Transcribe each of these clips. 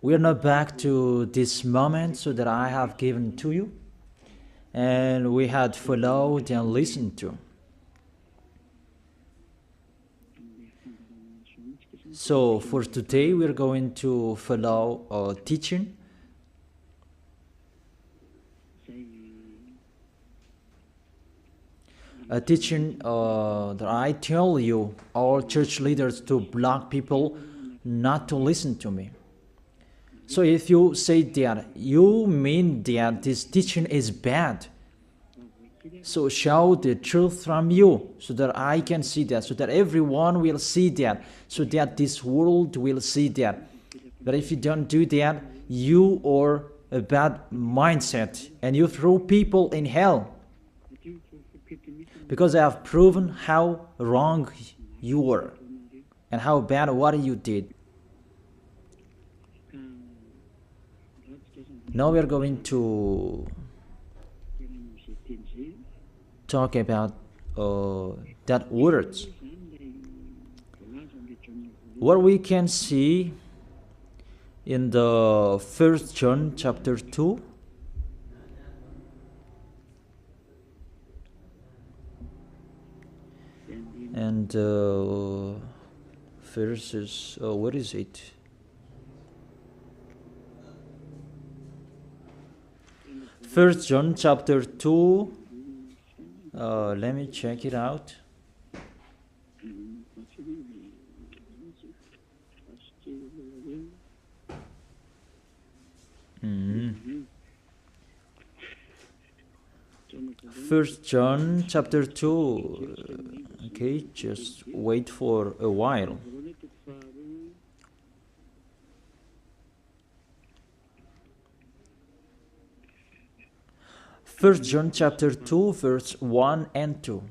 We are now back to this moment so that I have given to you, and we had followed and listened to. So for today, we're going to follow a teaching. A teaching that I tell you, all church leaders, to block people not to listen to me. So if you say that, you mean that this teaching is bad. So show the truth from you, so that I can see that, so that everyone will see that, so that this world will see that. But if you don't do that, you are a bad mindset, and you throw people in hell. Because I have proven how wrong you were, and how bad what you did. Now we are going to talk about that words. What we can see in the 1 John chapter 2. And verses, what is it? First John chapter 2. Let me check it out. First John chapter 2. Okay, just wait for a while. First John chapter 2, verse 1 and 2.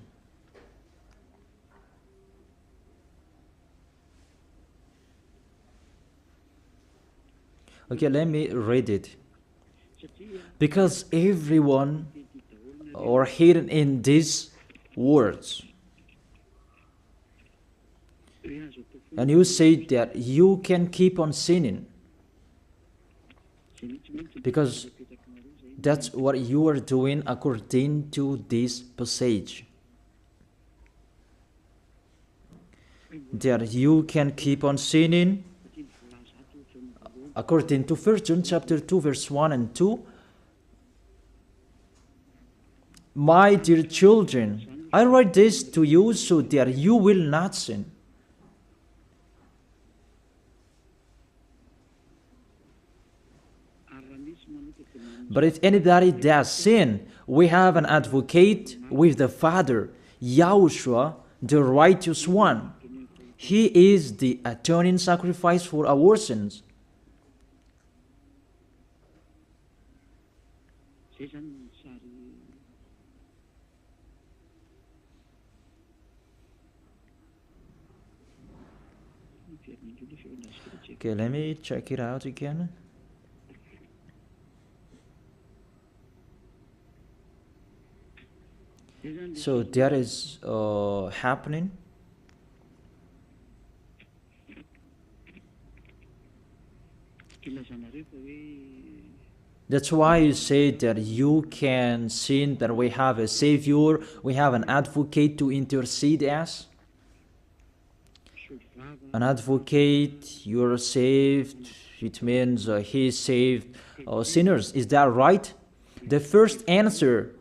Okay, let me read it. Because everyone are hidden in these words. And you say that you can keep on sinning, because that's what you are doing according to this passage. That you can keep on sinning according to 1 John chapter 2, verse 1 and 2. My dear children, I write this to you so that you will not sin. But if anybody does sin, we have an advocate with the Father, YAHOSHUAH, the righteous one. He is the atoning sacrifice for our sins. Okay, let me check it out again. So that is happening. That's why you say that you can sin, that we have a Savior, we have an advocate to intercede us. An advocate, you're saved, it means he saved sinners. Is that right? The first answer,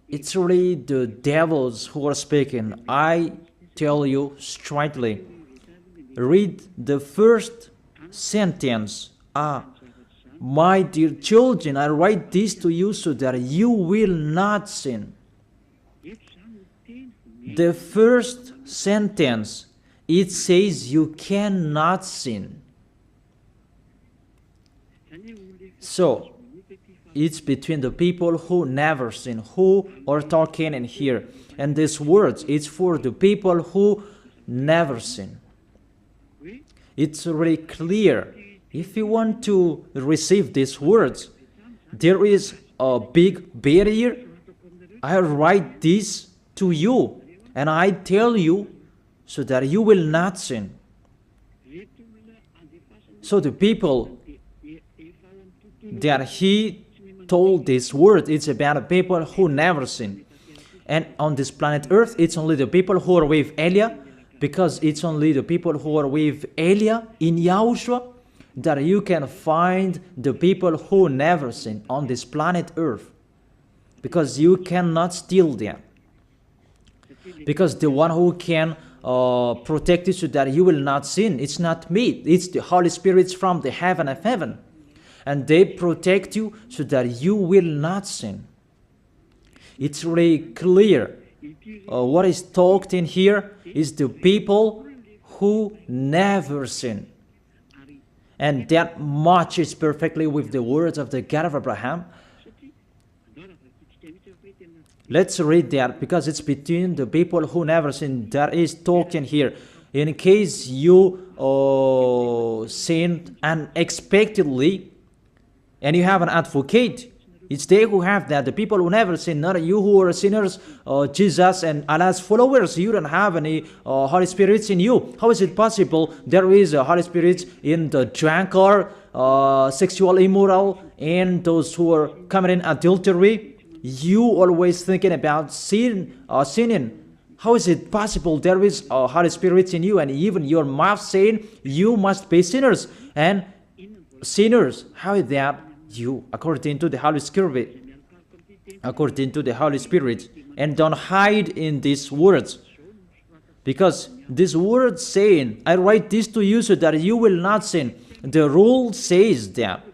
it's really the devils who are speaking. I tell you straightly, read the first sentence. My dear children, I write this to you so that you will not sin. The first sentence, it says you cannot sin. So, it's between the people who never sin, who are talking in here. And these words, it's for the people who never sin. It's really clear. If you want to receive these words, there is a big barrier. I write this to you, and I tell you so that you will not sin. So the people that he told this word, it's about the people who never sin. And on this planet Earth, it's only the people who are with Elia, because it's only the people who are with Elia in Yahushua that you can find the people who never sin on this planet Earth. Because you cannot steal them. Because the one who can protect you so that you will not sin, it's not me, it's the Holy Spirit from the heaven of heaven. And they protect you so that you will not sin. It's really clear. What is talked in here is the people who never sin. And that matches perfectly with the words of the God of Abraham. Let's read that, because it's between the people who never sin that is talked in here. In case you sinned unexpectedly, and you have an advocate, it's they who have that, the people who never sin, not you who are sinners, Jesus and Allah's followers. You don't have any Holy Spirits in you. How is it possible there is a Holy Spirit in the drunkard, sexual immoral, and those who are committing adultery? You always thinking about sinning. How is it possible there is a Holy Spirit in you, and even your mouth saying you must be sinners? And sinners, how is that you, according to the Holy Spirit? According to the Holy Spirit. And don't hide in these words, because this word saying, I write this to you so that you will not sin. The rule says that.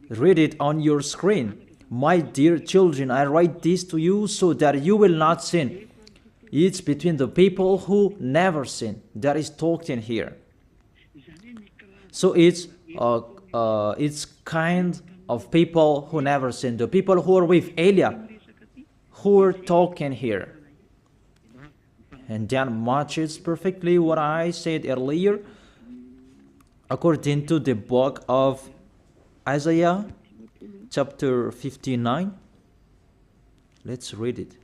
Read it on your screen. My dear children, I write this to you so that you will not sin. It's between the people who never sin that is talked in here. So it's kind of people who never sin, the people who are with Elia, who are talking here. And that matches perfectly what I said earlier, according to the book of Isaiah, chapter 59. Let's read it.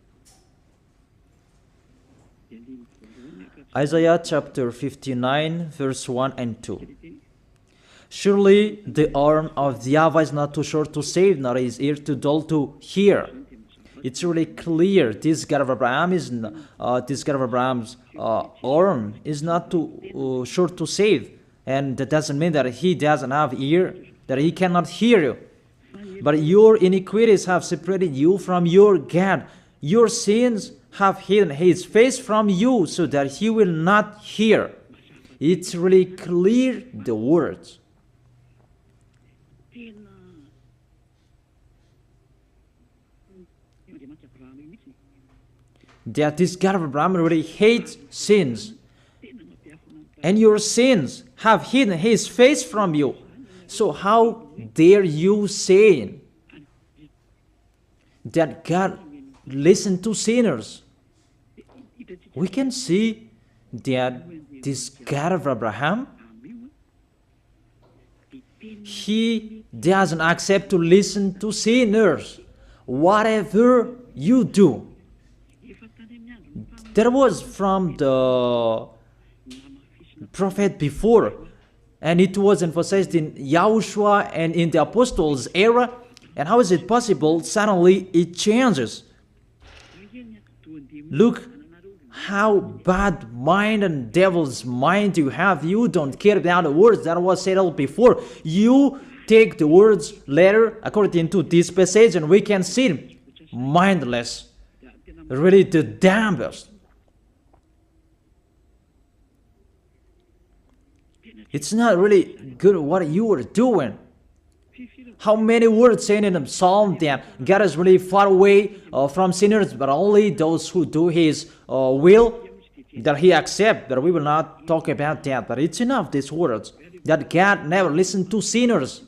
Isaiah chapter 59, verse 1 and 2. Surely the arm of YAHVAH is not too short to save, nor his ear too dull to hear. It's really clear. This God of Abraham is Abraham's arm is not too short to save, and that doesn't mean that he doesn't have ear, that he cannot hear you. But your iniquities have separated you from your God. Your sins have hidden his face from you so that he will not hear. It's really clear, the words. That this God of Abraham really hates sins. And your sins have hidden his face from you. So how dare you say that God listens to sinners? We can see that this God of Abraham, he doesn't accept to listen to sinners. Whatever you do. There was from the prophet before, and it was emphasized in YAHOSHUAH and in the apostles' era. And how is it possible suddenly it changes? Look how bad mind and devil's mind you have. You don't care about the words that was said before. You take the words later according to this passage, and we can see mindless, really the dumbest. It's not really good what you are doing. How many words saying in the psalm that God is really far away from sinners, but only those who do his will that he accepts. But we will not talk about that. But it's enough, these words, that God never listened to sinners.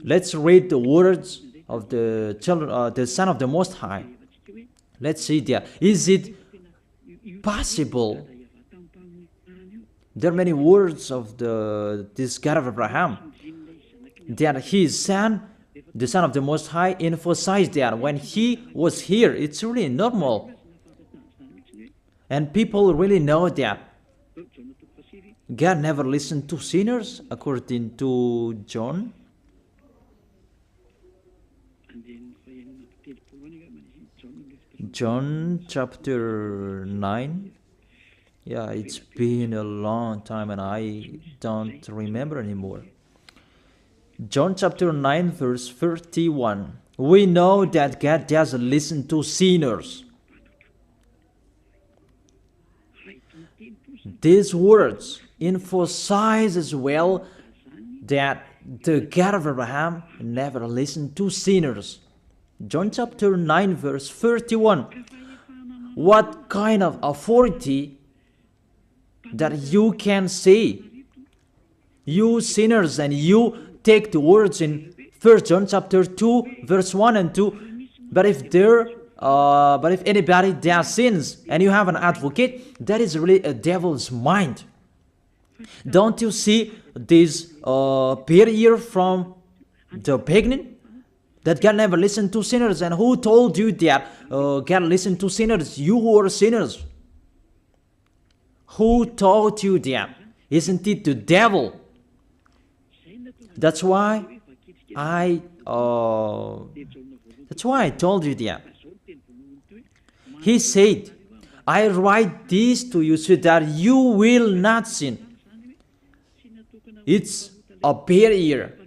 Let's read the words of the children, the Son of the Most High. Let's see that. Is it possible? There are many words of this God of Abraham that his son, the Son of the Most High, emphasized that when he was here. It's really normal. And people really know that. God never listened to sinners, according to John. John chapter 9. Yeah, it's been a long time and I don't remember anymore. John chapter 9 verse 31. We know that God doesn't listen to sinners. These words emphasize as well that the God of Abraham never listened to sinners. John chapter 9 verse 31. What kind of authority that you can say, you sinners, and you take the words in 1 John chapter 2 verse 1 and 2. But if anybody does sins and you have an advocate, that is really a devil's mind. Don't you see this barrier from the beginning? That God never listened to sinners. And who told you that God listened to sinners? You who are sinners. Who taught you that? Isn't it the devil? That's why I told you that. He said, I write this to you so that you will not sin. It's a barrier.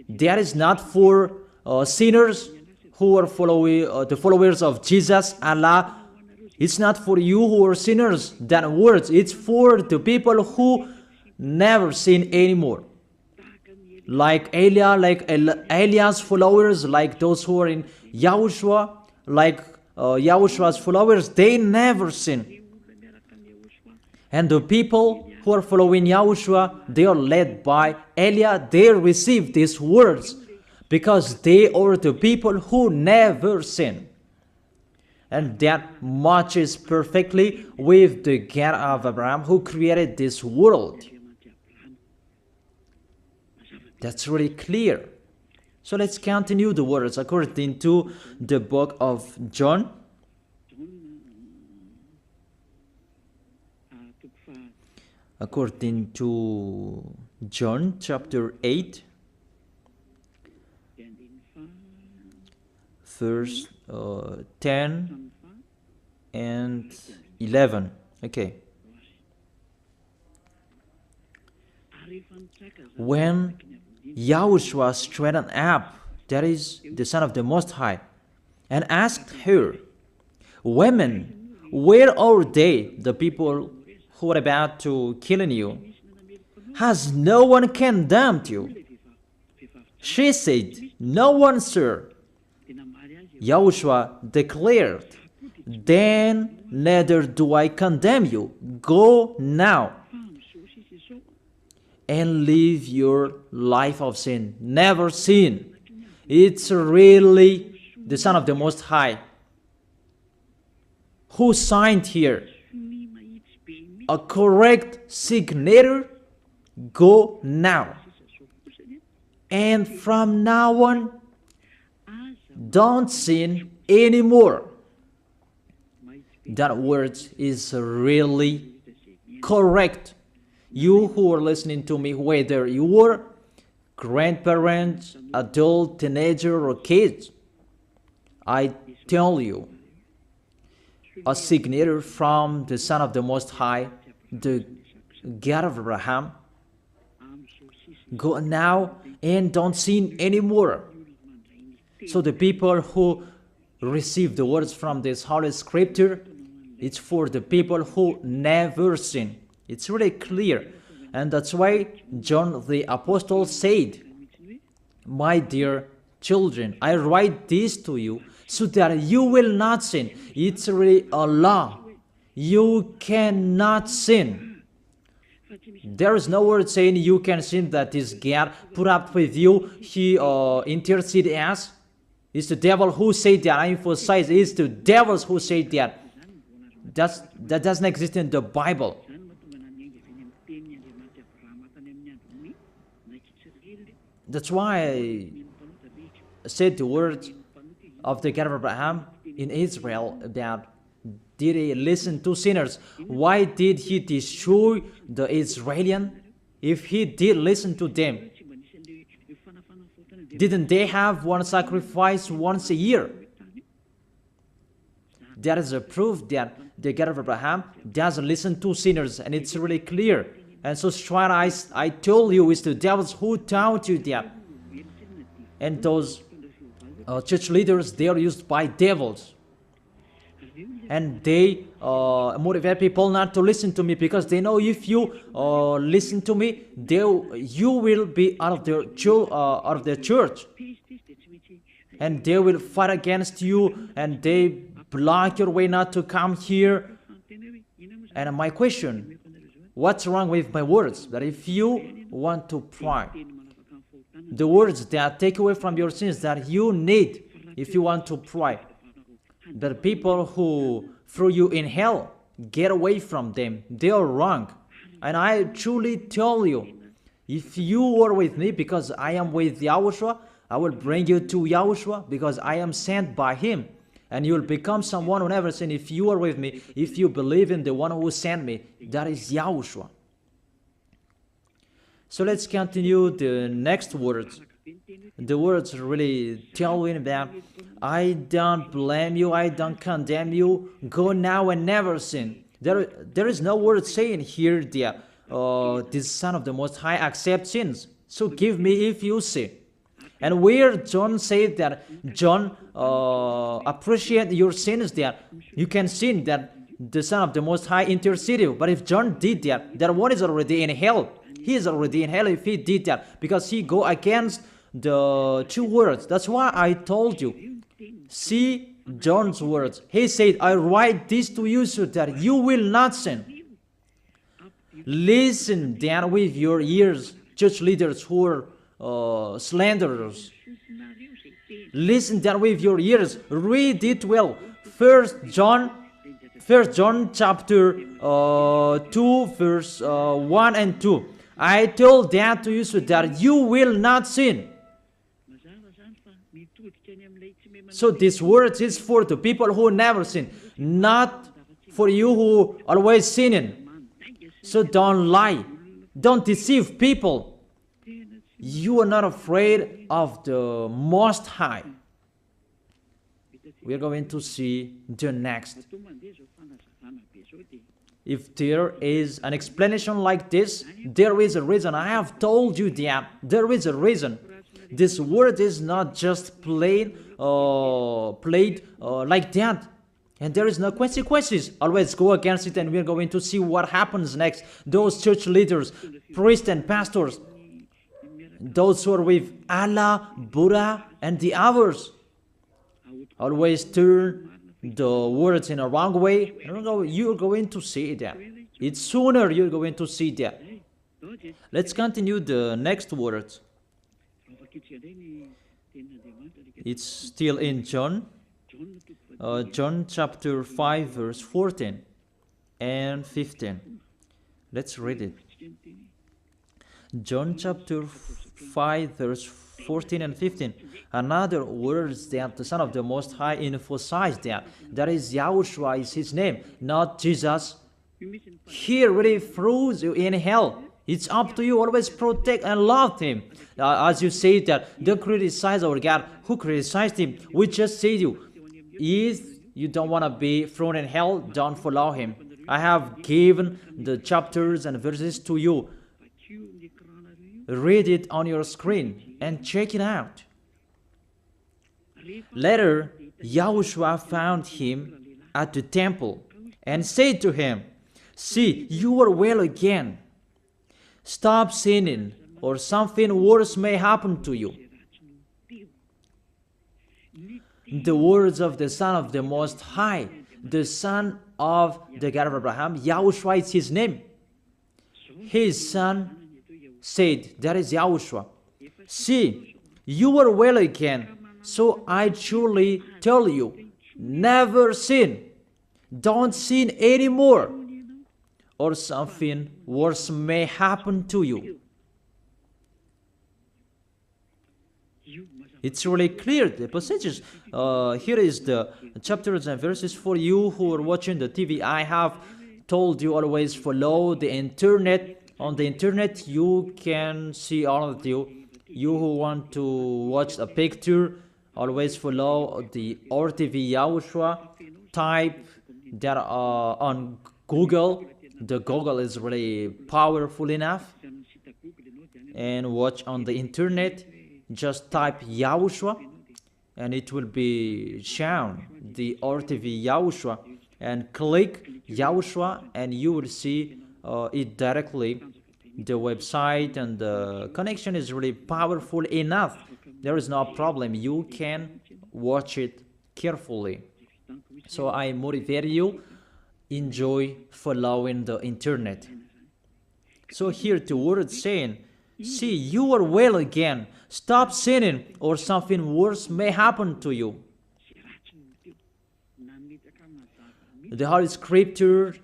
That is not for sinners who are the followers of Jesus, Allah. It's not for you who are sinners, that words. It's for the people who never sin anymore. Like Eliah's followers, like those who are in YAHOSHUAH, like YAHOSHUAH's followers, they never sin. And the people who are following YAHOSHUAH, they are led by Eliah. They receive these words because they are the people who never sin. And that matches perfectly with the God of Abraham who created this world. That's really clear. So let's continue the words according to the book of John. According to John chapter 8, verse 10 and 11. Okay. When YAHOSHUAH straightened up, that is the Son of the Most High, and asked her, Women, where are they, the people who are about to kill you? Has no one condemned you? She said, No one, sir. YAHOSHUAH declared, Then neither do I condemn you. Go now and live your life of sin. Never sin. It's really the Son of the Most High who signed here. A correct signature. Go now. And from now on, don't sin anymore. That word is really correct. You who are listening to me, whether you are grandparents, adult, teenager, or kids, I tell you, a signature from the Son of the Most High, the God of Abraham. Go now and don't sin anymore. So the people who receive the words from this Holy Scripture, it's for the people who never sin. It's really clear. And that's why John the Apostle said, My dear children, I write this to you so that you will not sin. It's really a law. You cannot sin. There is no word saying you can sin that is God put up with you. He intercede as. It's the devil who said that. I emphasize, it's the devils who say that. That doesn't exist in the Bible. That's why I said the words of the God of Abraham in Israel about did he listen to sinners? Why did he destroy the Israelians? If he did listen to them, didn't they have one sacrifice once a year? That is a proof that the God of Abraham doesn't listen to sinners, and it's really clear. And so straight I told you, it's the devils who taught you that. And those church leaders, they are used by devils. And they motivate people not to listen to me, because they know if you listen to me, you will be out of the church. And they will fight against you, and they block your way not to come here. And my question, what's wrong with my words? That if you want to pray, the words that take away from your sins that you need if you want to pray, the people who threw you in hell, get away from them. They are wrong. And I truly tell you, if you are with me, because I am with YAHOSHUAH, I will bring you to YAHOSHUAH, because I am sent by him. And you will become someone who never sinned if you are with me, if you believe in the one who sent me. That is YAHOSHUAH. So let's continue the next words. The words really tell me that I don't blame you, I don't condemn you, go now and never sin. There is no word saying here that this Son of the Most High accepts sins. So give me if you sin. And where John said that John appreciate your sins, that you can sin, that the Son of the Most High interceded. But if John did that, that one is already in hell. He is already in hell if he did that, because he go against the two words. That's why I told you, see John's words. He said, I write this to you so that you will not sin. Listen then with your ears, church leaders who are slanderers. Listen then with your ears. Read it well. First John chapter 2 verse 1 and 2. I told that to you so that you will not sin. So this word is for the people who never sin, not for you who always sinning. So don't lie. Don't deceive people. You are not afraid of the Most High. We are going to see the next. If there is an explanation like this, there is a reason. I have told you that there is a reason. This word is not just played like that. And there is no consequences. Always go against it, and we're going to see what happens next. Those church leaders, priests and pastors, those who are with Allah, Buddha, and the others, always turn the words in a wrong way. You're going to see that. It's sooner you're going to see that. Let's continue the next words. It's still in John. John chapter 5 verse 14 and 15. Let's read it. John chapter 5 verse 14 and 15. Another words that the Son of the Most High emphasized that is YAHOSHUAH is his name, not Jesus. He really throws you in hell. It's up to you. Always protect and love him. As you say that, don't criticize our God. Who criticized him? We just say to you, if you don't want to be thrown in hell, don't follow him. I have given the chapters and verses to you. Read it on your screen and check it out. Later, YAHOSHUAH found him at the temple and said to him, see, you are well again. Stop sinning, or something worse may happen to you. The words of the Son of the Most High, the Son of the God of Abraham, YAHOSHUAH is his name. His son said, that is YAHOSHUAH, see, you are well again. So I truly tell you, never sin. Don't sin anymore, or something worse may happen to you. It's really clear, the passages. Here is the chapters and verses. For you who are watching the TV, I have told you always follow the internet. On the internet, you can see all of you. You who want to watch a picture, always follow the RTV YAHOSHUAH. Type that on Google. The Google is really powerful enough. And watch on the internet. Just type YAHOSHUAH and it will be shown the RTV YAHOSHUAH, and click YAHOSHUAH and you will see it directly. The website and the connection is really powerful enough. There is no problem. You can watch it carefully. So I motivate you, enjoy following the internet. So here the word saying, see, you are well again. Stop sinning or something worse may happen to you. The Holy Scripture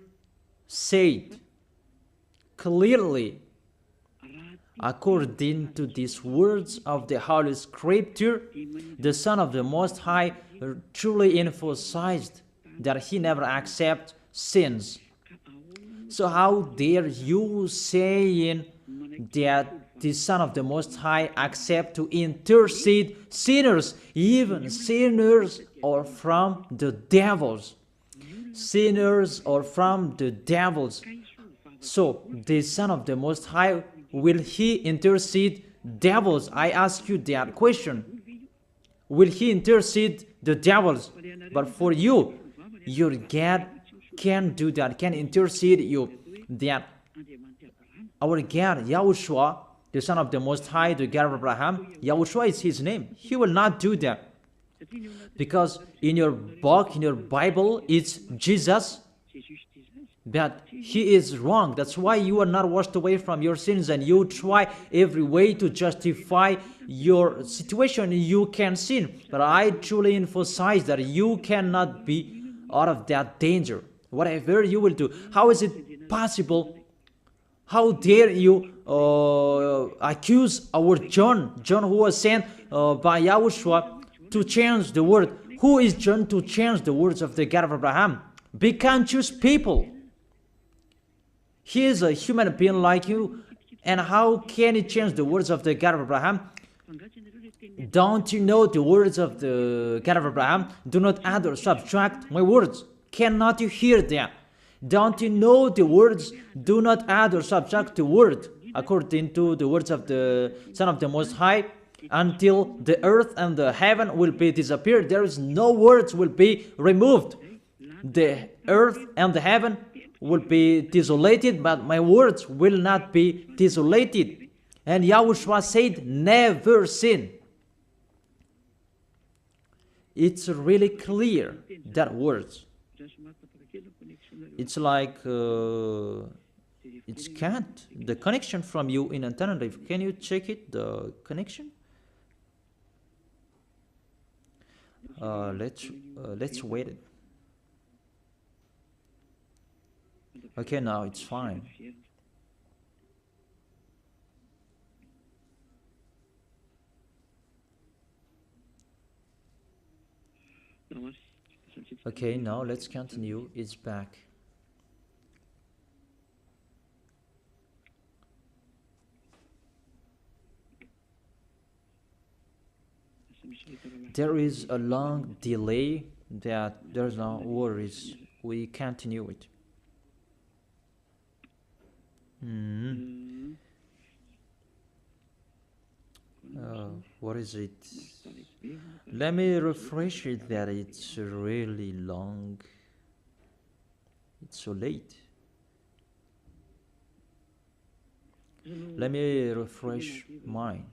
said clearly, according to these words of the Holy Scripture, the Son of the Most High truly emphasized that he never accepts sins. So how dare you saying that the Son of the Most High accept to intercede sinners, even sinners or from the devils. Sinners or from the devils. So the Son of the Most High, will he intercede devils? I ask you that question. Will he intercede the devils? But for you, your God can do that, can intercede you. That our God, YAHOSHUAH, the Son of the Most High, the God of Abraham, YAHOSHUAH is his name. He will not do that. Because in your book, in your Bible, it's Jesus. But he is wrong. That's why you are not washed away from your sins and you try every way to justify your situation. You can sin. But I truly emphasize that you cannot be out of that danger. Whatever you will do. How is it possible? How dare you accuse our John who was sent by YAHOSHUAH to change the word? Who is John to change the words of the God of Abraham? Be conscious people. He is a human being like you, and how can he change the words of the God of Abraham? Don't you know the words of the God of Abraham? Do not add or subtract my words. Cannot you hear that? Don't you know the words? Do not add or subtract the word, according to the words of the Son of the Most High, until the earth and the heaven will be disappeared. There is no words will be removed. The earth and the heaven will be desolated, but my words will not be desolated. And YAHOSHUAH said, never sin. It's really clear, that words. It's like it's can't. The connection from you in antenna live. Can you check it? The connection. Let's wait it. Okay, now it's fine. Okay, now let's continue. It's back. There is a long delay that there's no worries. We continue it. What is it? Let me refresh it that it's really long. It's so late. Let me refresh mine.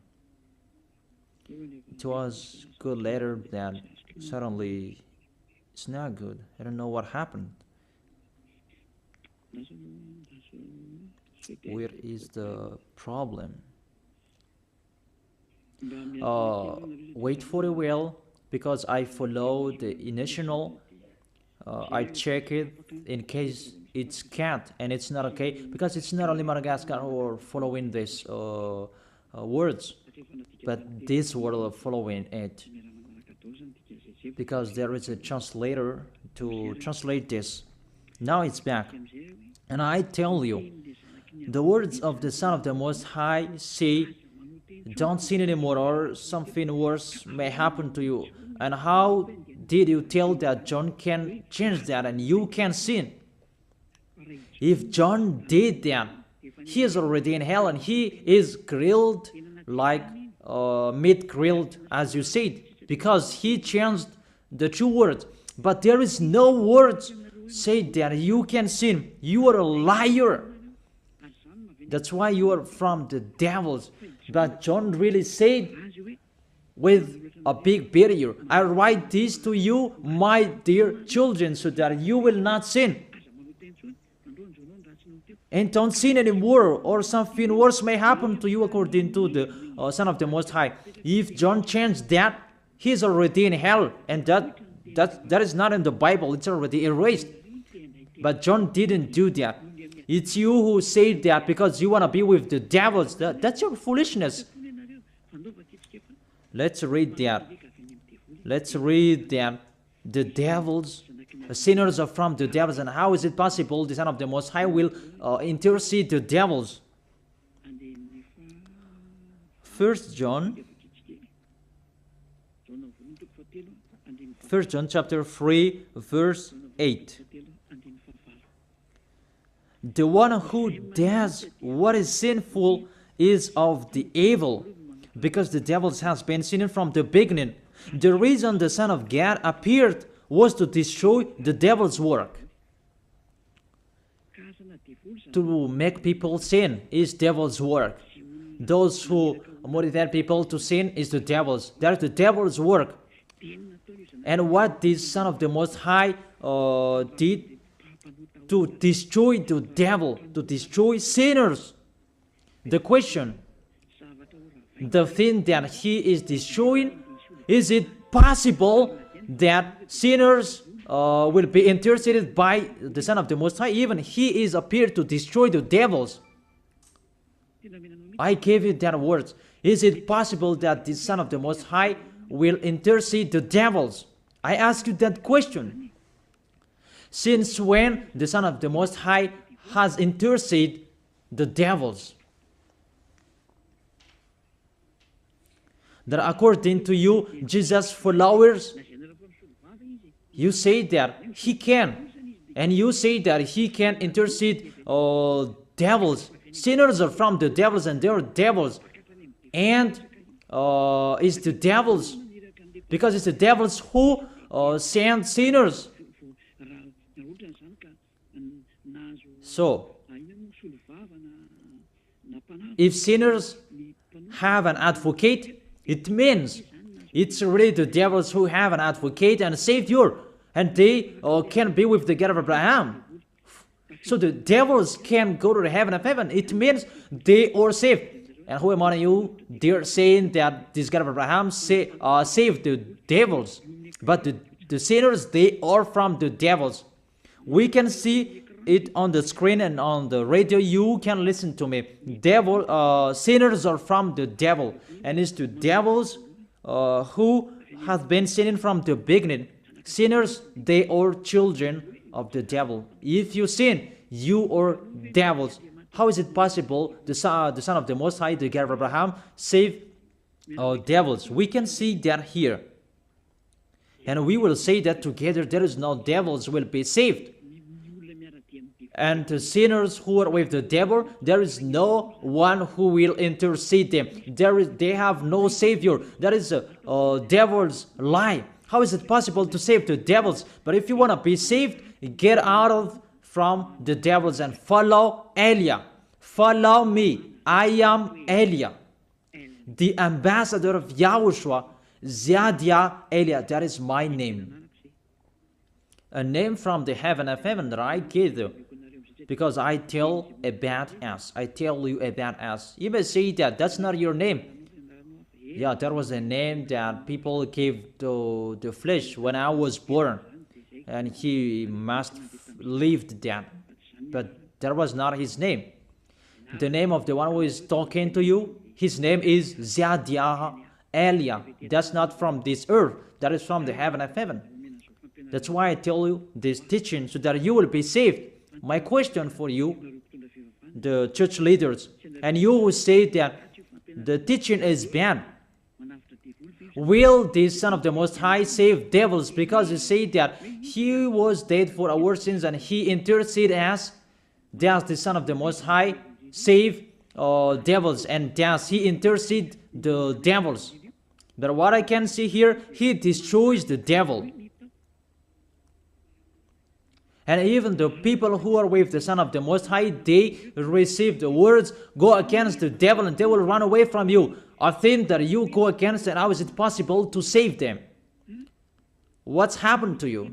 It was good later, then suddenly it's not good. I don't know what happened. Where is the problem? Wait for a while, because I follow the initial. I check it in case it's can't, and it's not okay, because it's not only Madagascar who are following these words. but this will follow it, because there is a translator to translate this. Now it's back. And I tell you, the words of the Son of the Most High say, don't sin anymore, or something worse may happen to you. And how did you tell that John can change that and you can sin? If John did that, he is already in hell, and he is grilled like meat grilled, as you said, because he changed the true words. But there is no words say that you can sin. You are a liar. That's why you are from the devils. But John really said with a big barrier, I write this to you, my dear children, so that you will not sin. And don't sin anymore, or something worse may happen to you, according to the Son of the Most High. If John changed that, he is already in hell, and that is not in the Bible. It's already erased. But John didn't do that. It's you who say that because you want to be with the devils. That's your foolishness. Let's read that. Let's read that. The devils, sinners are from the devils. And how is it possible the Son of the Most High will intercede the devils? 1 John chapter 3, verse 8. The one who does what is sinful is of the evil, because the devils has been sinning from the beginning. The reason the Son of God appeared was to destroy the devil's work. To make people sin is devil's work. Those who motivate people to sin is the devil's. That's the devil's work. And what this Son of the Most High did to destroy the devil, to destroy sinners. The question, the thing that he is destroying, is it possible that sinners will be interceded by the Son of the Most High? Even he is appeared to destroy the devils. I gave you that words. Is it possible that the Son of the Most High will intercede the devils? I ask you that question. Since when the Son of the Most High has interceded the devils? That according to you, Jesus' followers, you say that he can, and you say that he can intercede devils. Sinners are from the devils, and they are devils. And it's the devils, because it's the devils who send sinners. So, if sinners have an advocate, it means it's really the devils who have an advocate and a savior, and they can be with the God of Abraham. So the devils can go to the heaven of heaven. It means they are saved. And who among you, they're saying that this God of Abraham saved the devils. But the sinners, they are from the devils. We can see it on the screen and on the radio. You can listen to me. Sinners are from the devil. And it's the devils who have been sinning from the beginning. Sinners, they are children of the devil. If you sin, you are devils. How is it possible the Son of the Most High, the God of Abraham, save devils? We can see that here. And we will say that together, there is no devils will be saved. And the sinners who are with the devil, there is no one who will intercede them. They have no savior. That is a devil's lie. How is it possible to save the devils? But if you want to be saved, get out from the devils and follow Elia. Follow me. I am Elia, the ambassador of Yahushua, Ziadia Elia. That is my name. A name from the heaven of heaven that I gave you. Because I tell about us. I tell you about us. You may say that that's not your name. Yeah, that was a name that people gave to the flesh when I was born. And he must have lived that. But that was not his name. The name of the one who is talking to you, His name is Zadiah Elia. That's not from this earth. That is from the heaven of heaven. That's why I tell you this teaching, so that you will be saved. My question for you, the church leaders, and you who say that the teaching is bad, will the Son of the Most High save devils? Because you say that He was dead for our sins and He interceded as, does the Son of the Most High save devils, and does He intercede the devils? But what I can see here, He destroys the devil. And even the people who are with the Son of the Most High, they receive the words, go against the devil and they will run away from you. A thing that you go against, and how is it possible to save them? What's happened to you?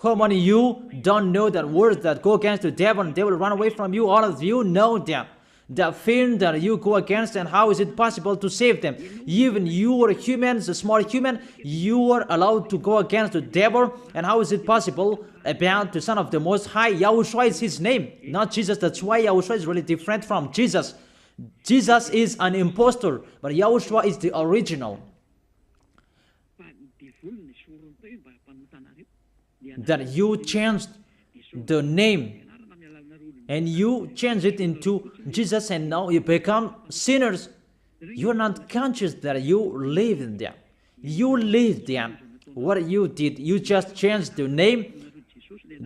How many of you don't know that words that go against the devil and they will run away from you? All of you know them. The thing that you go against, and how is it possible to save them? Even you are humans, a small human, you are allowed to go against the devil, and how is it possible about the Son of the Most High? YAHOSHUAH is His name, not Jesus. That's why YAHOSHUAH is really different from Jesus. Jesus is an impostor, but YAHOSHUAH is the original. That you changed the name and you change it into Jesus, and now you become sinners. You're not conscious that you live in them. You live them. What you did, you just changed the name.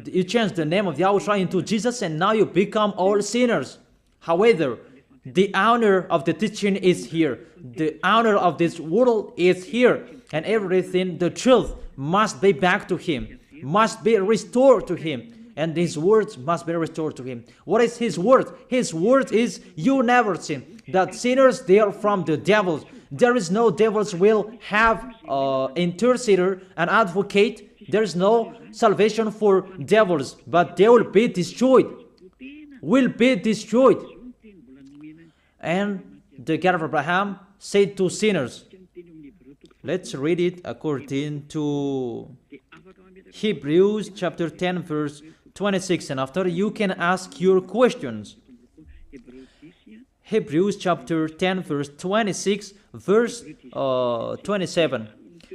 You changed the name of YAHOSHUAH into Jesus, and now you become all sinners. However, the honor of the teaching is here. The honor of this world is here. And everything, the truth, must be back to Him, must be restored to Him. And His words must be restored to Him. What is His word? His word is, you never sin. That sinners, they are from the devils. There is no devils will have intercessor, an advocate. There is no salvation for devils, but they will be destroyed. Will be destroyed. And the God of Abraham said to sinners. Let's read it according to Hebrews chapter 10 verse 26, and after you can ask your questions. Hebrews chapter 10 verse 26 verse 27.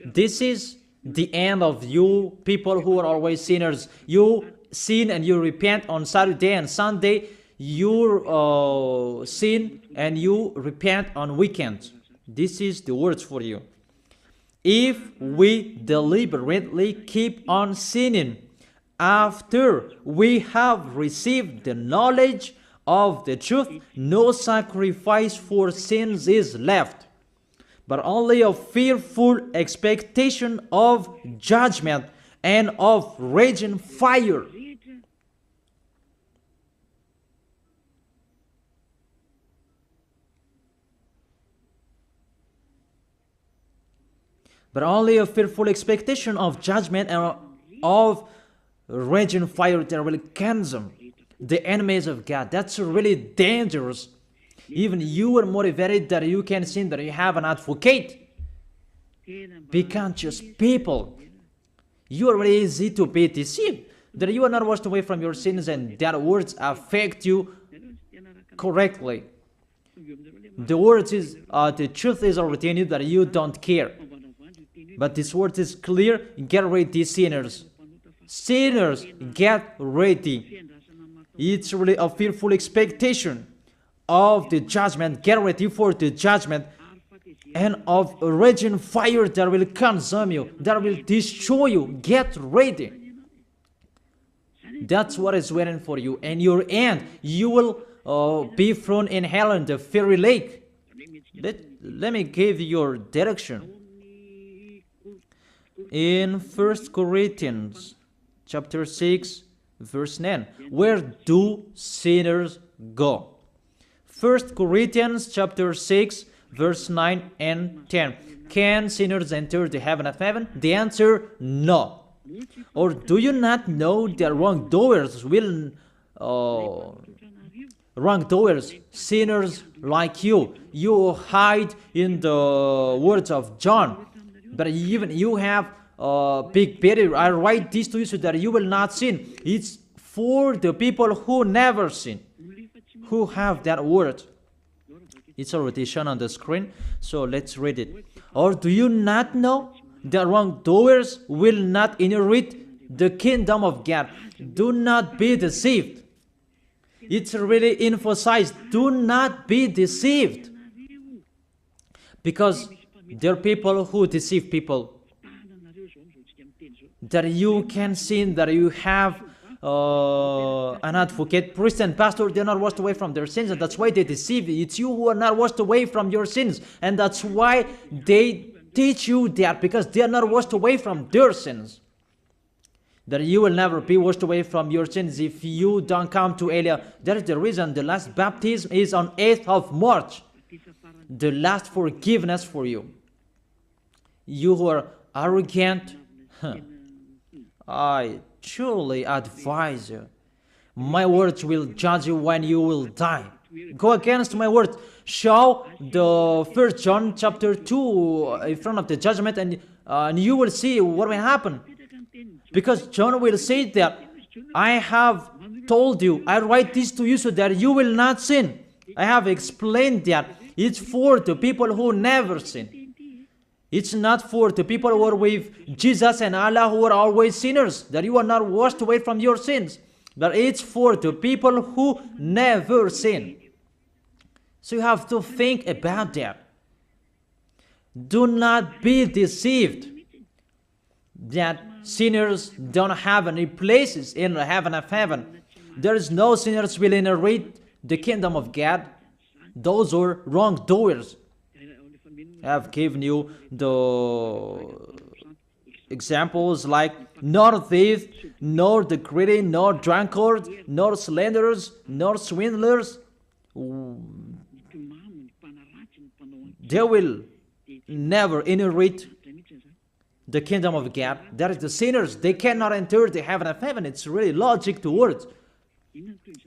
This is the end of you people who are always sinners. You sin and you repent on Saturday and Sunday. You sin and you repent on weekends. This is the words for you. If we deliberately keep on sinning after we have received the knowledge of the truth, no sacrifice for sins is left, but only a fearful expectation of judgment and of raging fire. But only a fearful expectation of judgment and of raging fire that will consume the enemies of God. That's really dangerous. Even you are motivated that you can sin, that you have an advocate. Be conscious people. You are really easy to be deceived. That you are not washed away from your sins and that words affect you correctly. The words is, the truth is already in you that you don't care. But this word is clear. Get ready, sinners. Sinners, get ready. It's really a fearful expectation of the judgment. Get ready for the judgment and of a raging fire that will consume you, that will destroy you. Get ready. That's what is waiting for you. And your end, you will be thrown in hell in the fiery lake. Let me give you your direction. In 1 Corinthians chapter 6 verse 9, where do sinners go? 1 Corinthians chapter 6 verse 9 and 10. Can sinners enter the heaven of heaven? The answer, no. Or do you not know that wrongdoers will wrongdoers, sinners like you hide in the words of John. But even you have big barrier. I write this to you so that you will not sin. It's for the people who never sin. who have that word. It's already shown on the screen, so let's read it. Or do you not know that wrongdoers will not inherit the kingdom of God? Do not be deceived. It's really emphasized, do not be deceived. Because there are people who deceive people. That you can sin, that you have an advocate, priest and pastor, they're not washed away from their sins, and that's why they deceive you. It's you who are not washed away from your sins, and that's why they teach you that, because they are not washed away from their sins. That you will never be washed away from your sins if you don't come to Elia. That is the reason the last baptism is on 8th of March. The last forgiveness for you. You who are arrogant, I truly advise you. My words will judge you when you will die. Go against my words. Show the 1 John chapter 2 in front of the judgment, and you will see what will happen. Because John will say that, I have told you, I write this to you so that you will not sin. I have explained that. It's for the people who never sin. It's not for the people who are with Jesus and Allah who are always sinners, that you are not washed away from your sins. But it's for the people who never sin. So you have to think about that. Do not be deceived that sinners don't have any places in the heaven of heaven. There is no sinners will inherit the kingdom of God. Those are wrongdoers. I have given you the examples like nor thief, nor the greedy, nor drunkard, nor slanderers, nor swindlers. They will never inherit the kingdom of God. That is the sinners. They cannot enter the heaven of heaven. It's really logic to words.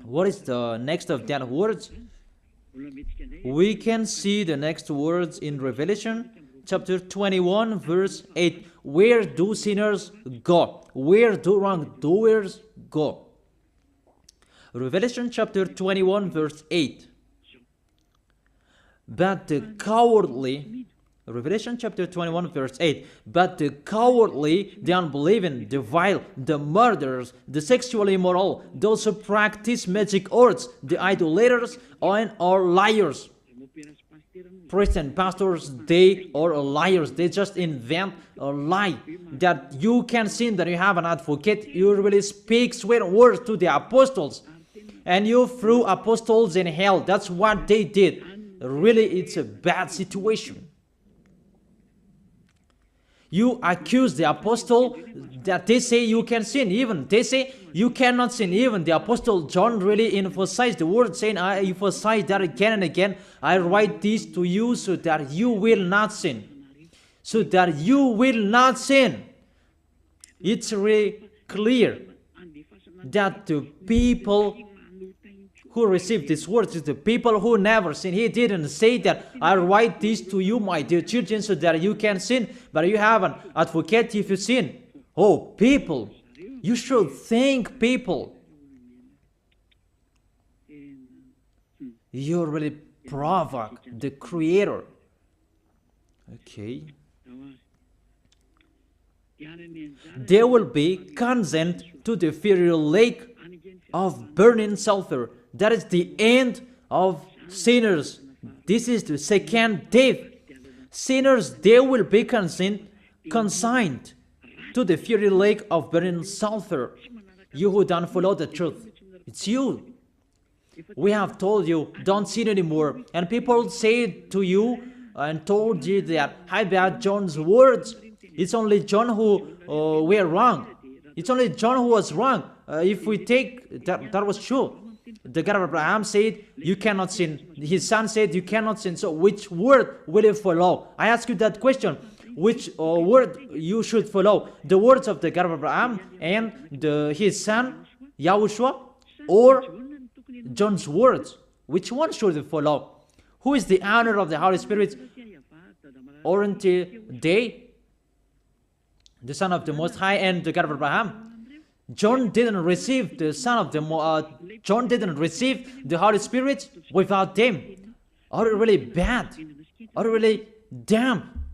What is the next of that words? We can see the next words in Revelation chapter 21 verse 8. Where do sinners go? Where do wrongdoers go? Revelation chapter 21 verse 8. But the cowardly, Revelation chapter 21 verse 8, but the cowardly, the unbelieving, the vile, the murderers, the sexually immoral, those who practice magic arts, the idolaters, and are liars. Priests and pastors, they are liars. They just invent a lie that you can sin, that you have an advocate. You really speak sweet words to the apostles, and you threw apostles in hell. That's what they did. Really, it's a bad situation. You accuse the apostle that they say you can sin. Even they say you cannot sin. Even the apostle John really emphasized the word, saying, I emphasize that again and again. I write this to you so that you will not sin. So that you will not sin. It's really clear that the people who received these words is the people who never sin. He didn't say that I write this to you, my dear children, so that you can sin, but you have an advocate if you sin. Oh, people, you should think, people. You really provoke the Creator. Okay. They will be condemned to the fiery lake of burning sulfur. That is the end of sinners. This is the second death. Sinners, they will be consigned to the fiery lake of burning sulfur. You who don't follow the truth, it's you. We have told you, don't sin anymore. And people say to you and told you that, I bet John's words. It's only John who were wrong. It's only John who was wrong. If we take that was true. The God of Abraham said, you cannot sin. His son said, you cannot sin. So which word will you follow? I ask you that question. Which word you should follow? The words of the God of Abraham and his son, YAHOSHUAH, or John's words? Which one should you follow? Who is the honor of the Holy Spirit? Aren't they the Son of the Most High and the God of Abraham? John didn't receive the John didn't receive the Holy Spirit without them. Are you really bad? Are you really damn?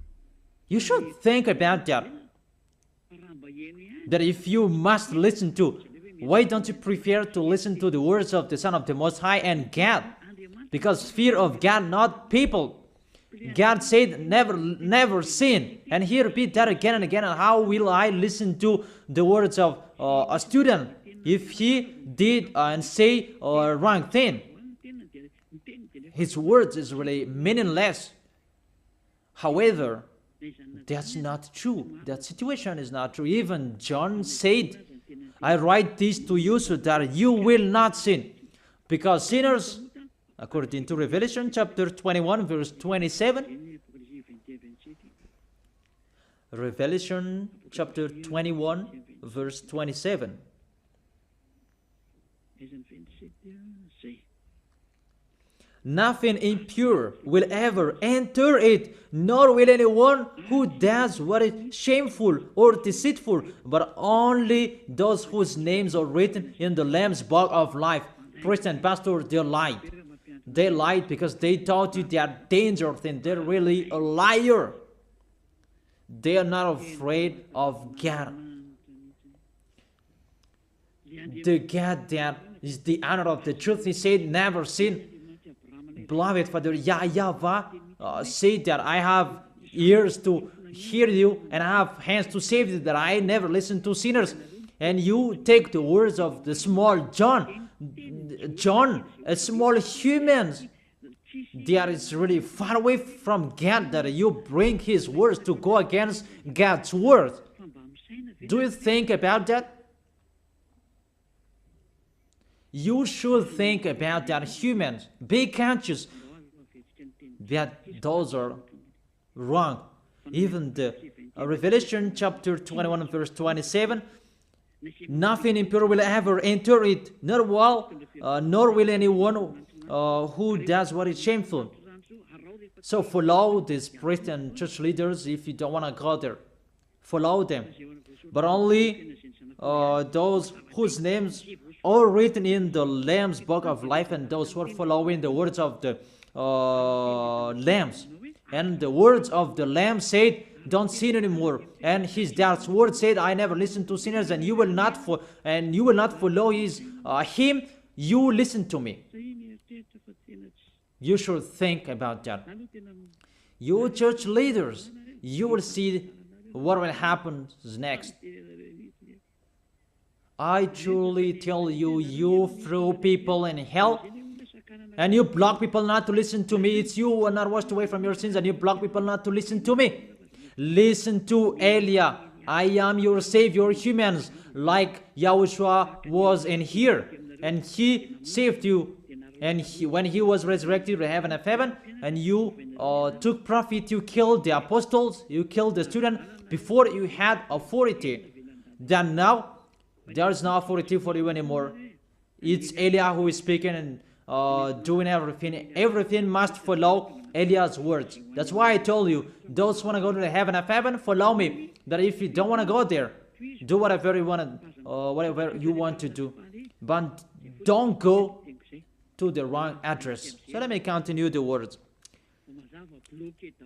You should think about that. That if you must listen to, why don't you prefer to listen to the words of the Son of the Most High and God? Because fear of God, not people. God said, never sin. And he repeat that again and again. And how will I listen to the words of a student if he did and say a wrong thing? His words is really meaningless. However, that's not true. That situation is not true. Even John said, I write this to you so that you will not sin. Because sinners, according to Revelation chapter 21, verse 27, Revelation chapter 21, verse 27. Nothing impure will ever enter it, nor will anyone who does what is shameful or deceitful, but only those whose names are written in the Lamb's book of life. Priest and pastor, they lied. They lied because they taught you they are dangerous and they're really a liar. They are not afraid of God. The God that is the honor of the truth, he said, never sin. Beloved Father, YAHVAH said that I have ears to hear you and I have hands to save you, that I never listen to sinners. And you take the words of the small John, a small human, that is really far away from God, that you bring his words to go against God's word. Do you think about that? You should think about that, humans. Be conscious that those are wrong. Even the Revelation chapter 21 verse 27, nothing impure will ever enter it, nor will anyone who does what is shameful. So follow these priest and church leaders if you don't want to go there. Follow them. But only those whose names are written in the Lamb's book of life, and those who are following the words of the Lambs. And the words of the Lamb said, don't sin anymore. And his dad's word said, I never listen to sinners, and you will not follow him. You listen to me. You should think about that. You church leaders, you will see what will happen next. I truly tell you, you throw people in hell, and you block people not to listen to me. It's you who are not washed away from your sins, and you block people not to listen to me. Listen to Elia. I am your savior, humans, like YAHOSHUAH was in here, and he saved you. And when he was resurrected to heaven of heaven, and you took profit, you killed the apostles, you killed the student before you had authority. Then now, there is no authority for you anymore. It's Elia who is speaking and doing everything. Everything must follow Eliah's words. That's why I told you, those who want to go to the heaven of heaven, follow me. That if you don't want to go there, do whatever you want to do. But don't go to the wrong address. So let me continue the words.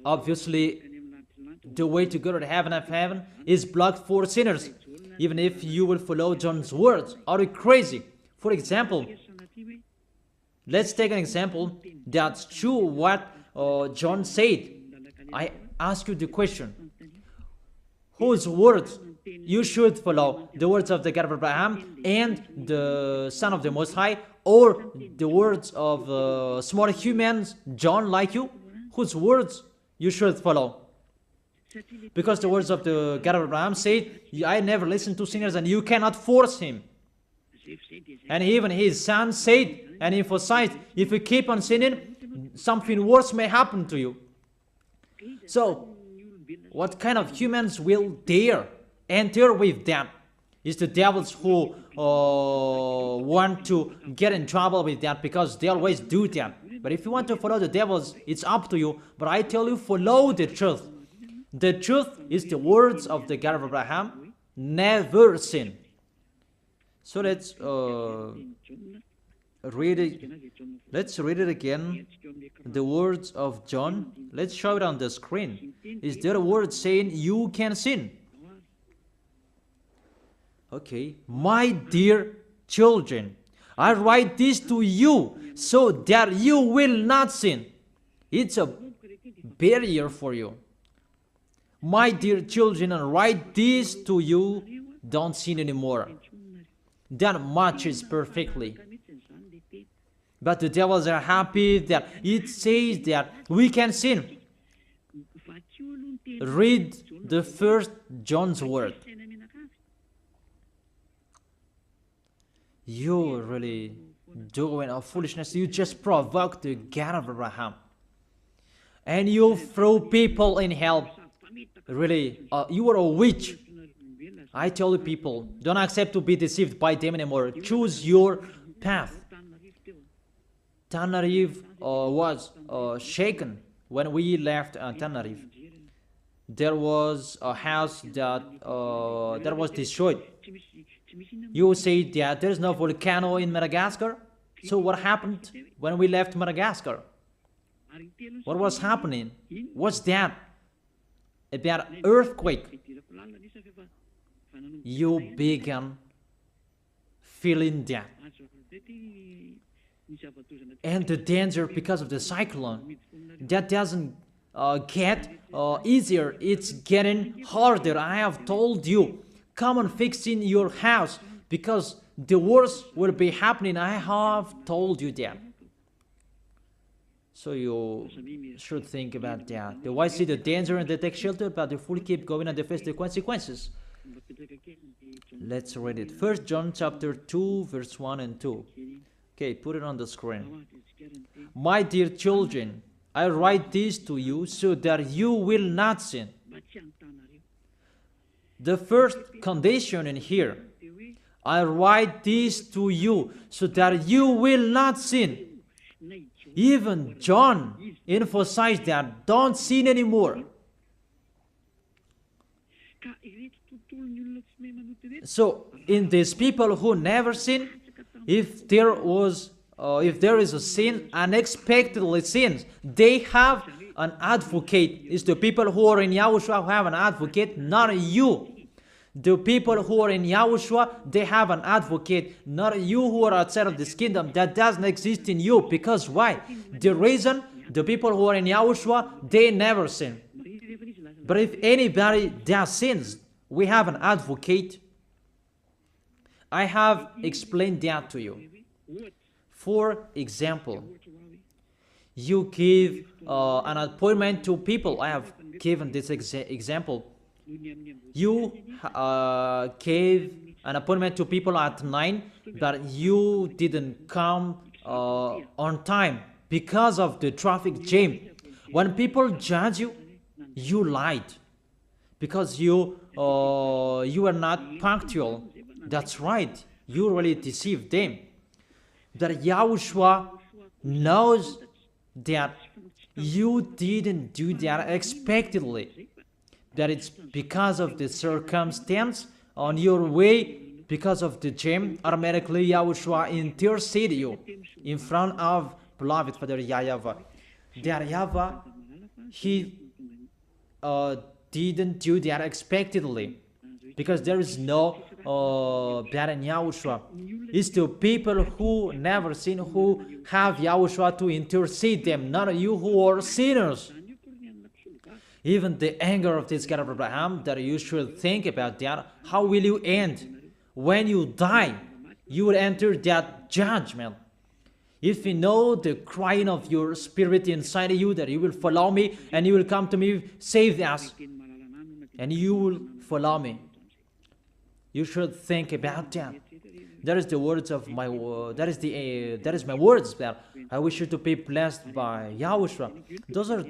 Obviously, the way to go to the heaven of heaven is blocked for sinners. Even if you will follow John's words. Are you crazy? For example, let's take an example that's true what John said. I ask you the question. Whose words you should follow? The words of the God of Abraham and the Son of the Most High, or the words of small humans, John like you? Whose words you should follow? Because the words of the God of Abraham said, I never listen to sinners, and you cannot force him. And even his son said and emphasized, if you keep on sinning, something worse may happen to you. So, what kind of humans will dare enter with them? It's the devils who want to get in trouble with that, because they always do that. But if you want to follow the devils, it's up to you. But I tell you, follow the truth. The truth is the words of the God of Abraham, never sin. So read it. Let's read it again. The words of John. Let's show it on the screen. Is there a word saying you can sin? Okay. My dear children, I write this to you so that you will not sin. It's a barrier for you. My dear children, I write this to you. Don't sin anymore. That matches perfectly. But the devils are happy that it says that we can sin. Read the first John's word. You're really doing a foolishness. You just provoke the God of Abraham. And you throw people in hell. Really, you are a witch. I tell you people, don't accept to be deceived by them anymore. Choose your path. Tenerife was shaken when we left Tenerife. There was a house that was destroyed. You say that there is no volcano in Madagascar. So what happened when we left Madagascar? What was happening? What's that? About earthquake. You began feeling that. And the danger because of the cyclone, that doesn't get easier. It's getting harder. I have told you, come on fixing your house because the worst will be happening. I have told you that. So you should think about that. The wise see the danger and they take shelter, but the fool keep going and they face the consequences. Let's read it. 1 John chapter 2, verse 1 and 2. Okay, put it on the screen. My dear children, I write this to you so that you will not sin. The first condition in here, I write this to you so that you will not sin. Even John emphasized that, don't sin anymore. So, in these people who never sin, if there is a sin, unexpectedly sins, they have an advocate. It's the people who are in YAHOSHUAH who have an advocate, not you. The people who are in YAHOSHUAH, they have an advocate, not you who are outside of this kingdom. That doesn't exist in you. Because why? The reason the people who are in YAHOSHUAH, they never sin. But if anybody does sins, we have an advocate. I have explained that to you. For example, you give an appointment to people. I have given this example. You gave an appointment to people at 9, but you didn't come on time because of the traffic jam. When people judge you, you lied because you are not punctual. That's right. You really deceived them. That YAHOSHUAH knows that you didn't do that unexpectedly. That it's because of the circumstance on your way, because of the jam, automatically YAHOSHUAH intercede you in front of beloved Father YAHVAH. That YAHVAH, he didn't do that unexpectedly, because there is no that in YAHOSHUAH. It's the people who never sin who have YAHOSHUAH to intercede them, not you who are sinners. Even the anger of this God of Abraham, that you should think about that. How will you end? When you die, you will enter that judgment. If you know the crying of your spirit inside you, that you will follow me and you will come to me, save us, and you will follow me. You should think about that. That is the words of my that is my words. That I wish you to be blessed by YAHOSHUAH. Those are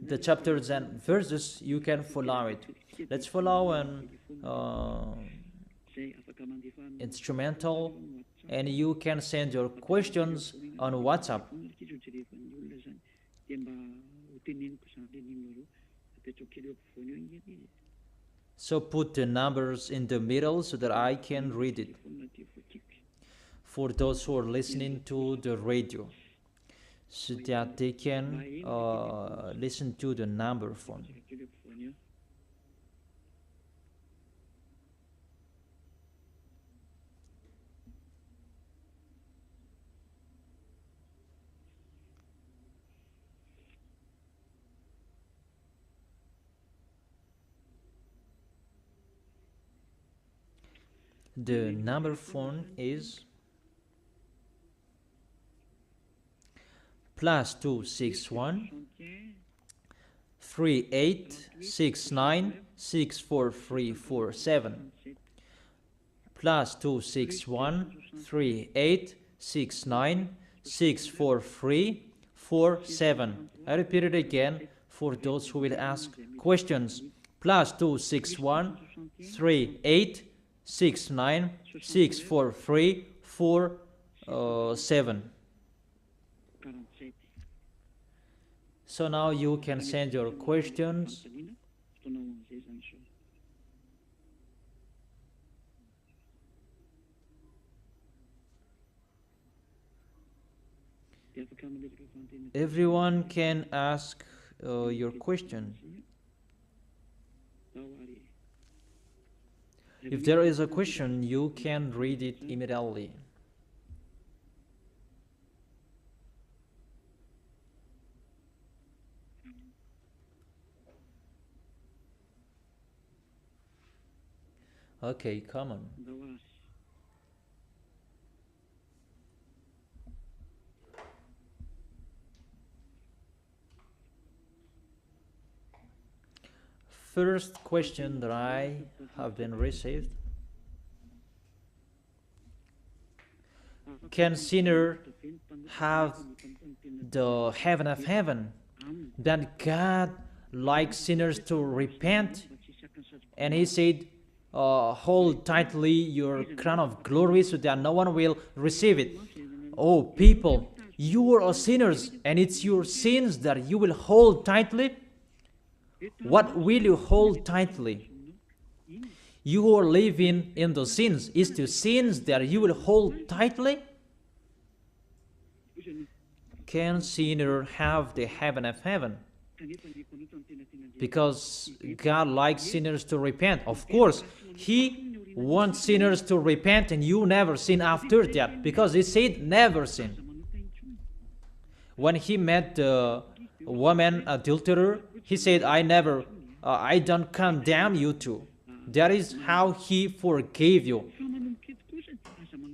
the chapters and verses you can follow it. Let's follow an instrumental, and you can send your questions on WhatsApp. So put the numbers in the middle so that I can read it for those who are listening to the radio, so that they can listen to the number phone. The number phone is +261 3869 64347 +261 3869 64347. I repeat it again for those who will ask questions. +261 3869 64347. So now you can send your questions. Everyone can ask your question. If there is a question, you can read it immediately. Okay, come on. First question that I have been received: can sinner have the heaven of heaven? That God likes sinners to repent, and He said, hold tightly your crown of glory so that no one will receive it. Oh, people, you are sinners, and it's your sins that you will hold tightly. What will you hold tightly? You who are living in the sins, is the sins that you will hold tightly? Can sinner have the heaven of heaven? Because God likes sinners to repent. Of course, He wants sinners to repent, and you never sin after that, because He said never sin. When He met the woman adulterer, He said, I don't condemn you too. That is how He forgave you.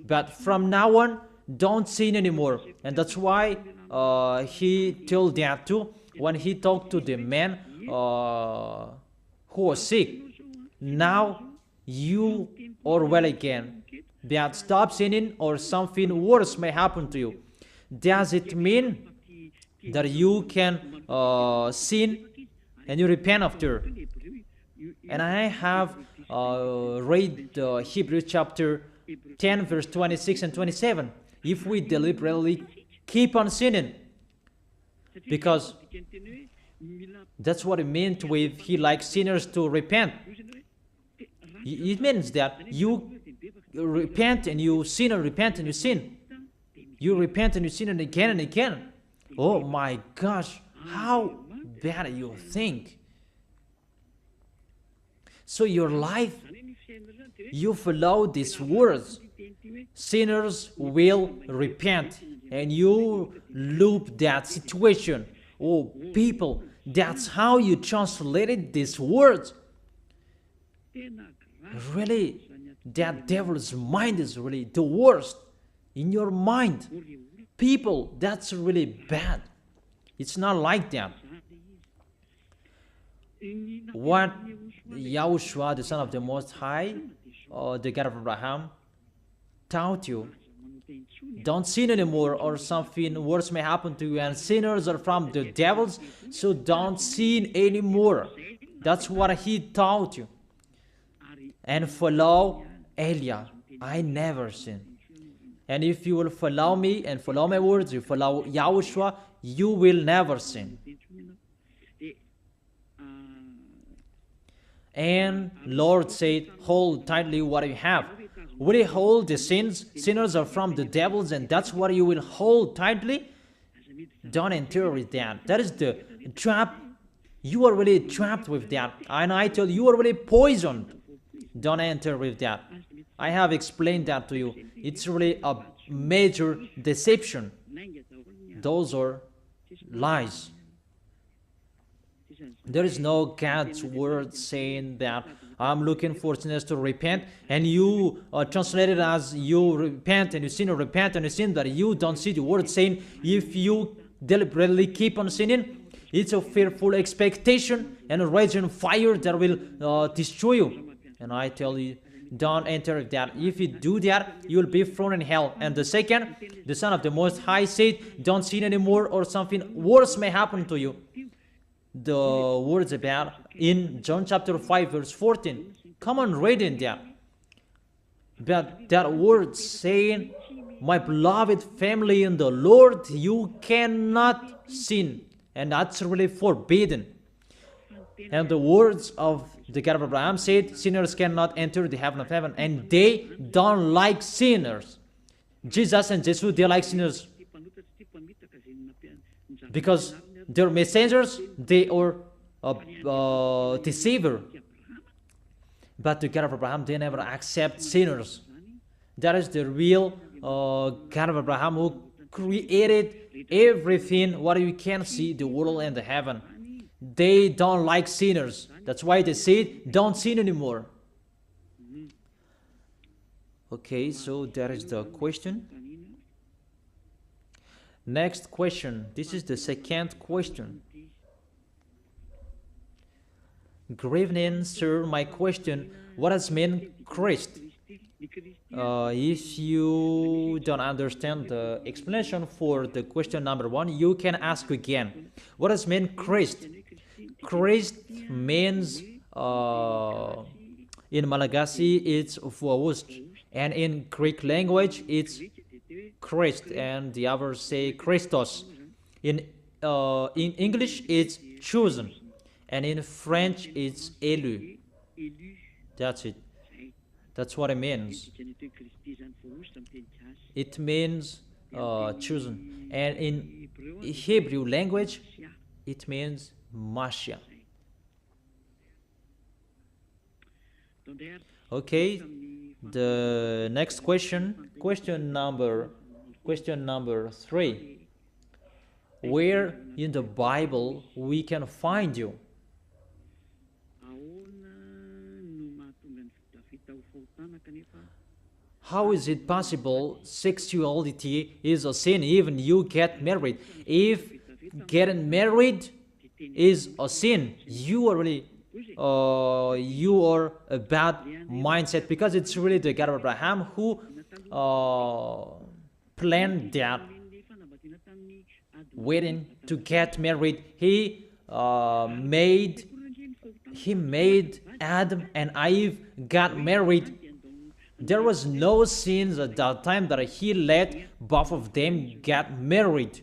But from now on, don't sin anymore. And that's why He told that too when He talked to the man who was sick. Now you are well again. But stop sinning, or something worse may happen to you. Does it mean that you can sin and you repent after? And I have read Hebrews chapter 10 verse 26 and 27. If we deliberately keep on sinning, because that's what it meant with He likes sinners to repent. It means that you repent and you sin, or repent and you sin. You repent and you sin, and again and again. Oh my gosh, how bad you think. So your life, you follow these words: sinners will repent, and you loop that situation. Oh people, that's how you translated these words. Really, that devil's mind is really the worst in your mind. People, that's really bad. It's not like that. What YAHOSHUAH, the Son of the Most High, the God of Abraham, taught you: don't sin anymore, or something worse may happen to you, and sinners are from the devils, so don't sin anymore. That's what He taught you. And follow Elia. I never sin. And if you will follow me and follow my words, you follow YAHOSHUAH, you will never sin. And Lord said, hold tightly what you have. Will you hold the sins? Sinners are from the devils, and that's what you will hold tightly? Don't enter with that. That is the trap. You are really trapped with that. And I tell you, you are really poisoned. Don't enter with that. I have explained that to you. It's really a major deception. Those are lies. There is no God's word saying that I'm looking for sinners to repent, and you translate it as you repent and you sin, or repent and you sin, that you don't see the word saying if you deliberately keep on sinning, it's a fearful expectation and a raging fire that will destroy you. And I tell you, don't enter that. If you do that, you will be thrown in hell. And the second, the Son of the Most High said, don't sin anymore, or something worse may happen to you. The words about in John chapter 5 verse 14. Come on, read in there. But that word saying, my beloved family in the Lord, you cannot sin. And that's really forbidden. And the words of the God of Abraham said, sinners cannot enter the heaven of heaven. And they don't like sinners. Jesus and Jesus, they like sinners. Because they're messengers, they are deceiver. But the God of Abraham, they never accept sinners. That is the real God of Abraham, who created everything, what you can see, the world and the heaven. They don't like sinners. That's why they say, don't sin anymore. Okay, so that is the question. Next question. This is the second question. Good evening, sir. My question, what does mean Christ? If you don't understand the explanation for the question number one, you can ask again. What does mean Christ? Christ means, in Malagasy, it's YAHOSHUAH. And in Greek language, it's Christ, and the others say Christos. In English, it's chosen, and in French, it's élu. That's it. That's what it means. It means chosen, and in Hebrew language, it means Mashiach. Okay. The next question, question number 3. Where in the Bible we can find you? How is it possible sexuality is a sin even you get married? If getting married is a sin, you are really you are a bad mindset, because it's really the God of Abraham who planned that wedding to get married. He made Adam and Eve got married. There was no sins at that time that he let both of them get married.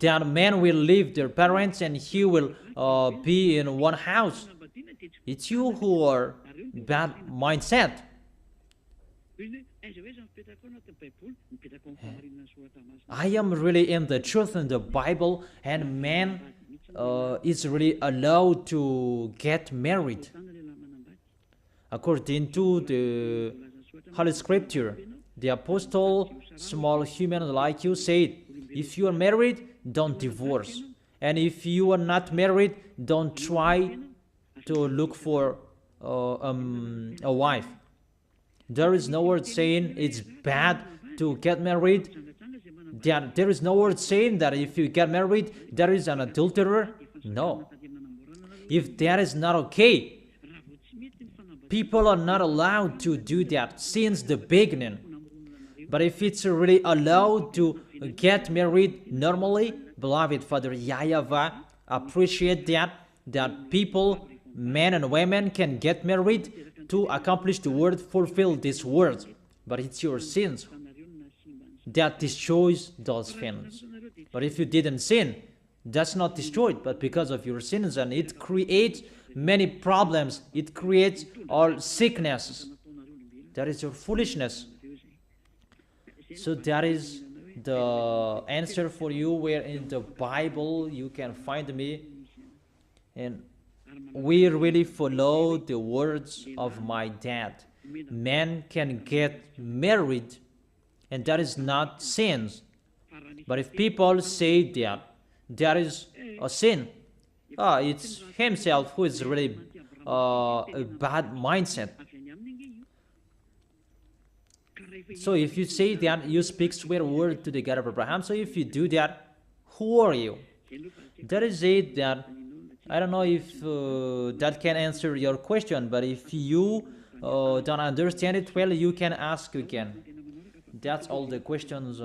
That man will leave their parents and he will be in one house. It's you who are bad mindset. I am really in the truth in the Bible, and man is really allowed to get married. According to the Holy Scripture, the apostle, small human like you, said, if you are married, don't divorce. And if you are not married, don't try to look for a wife. There is no word saying it's bad to get married. There is no word saying that if you get married, there is an adulterer. No. If that is not okay, people are not allowed to do that since the beginning. But if it's really allowed to get married normally, beloved Father YAHVAH appreciate that people, men and women, can get married to accomplish the word, fulfill this word. But it's your sins that destroys those things. But if you didn't sin, that's not destroyed, but because of your sins, and it creates many problems. It creates all sicknesses. That is your foolishness. So that is the answer for you, where in the Bible you can find me. And we really follow the words of my dad. Men can get married, and that is not sins. But if people say that there is a sin, it's himself who is really a bad mindset. So if you say that, you speak swear word to the God of Abraham. So if you do that, who are you? That is it. That I don't know if that can answer your question, but if you don't understand it well, you can ask again. That's all the questions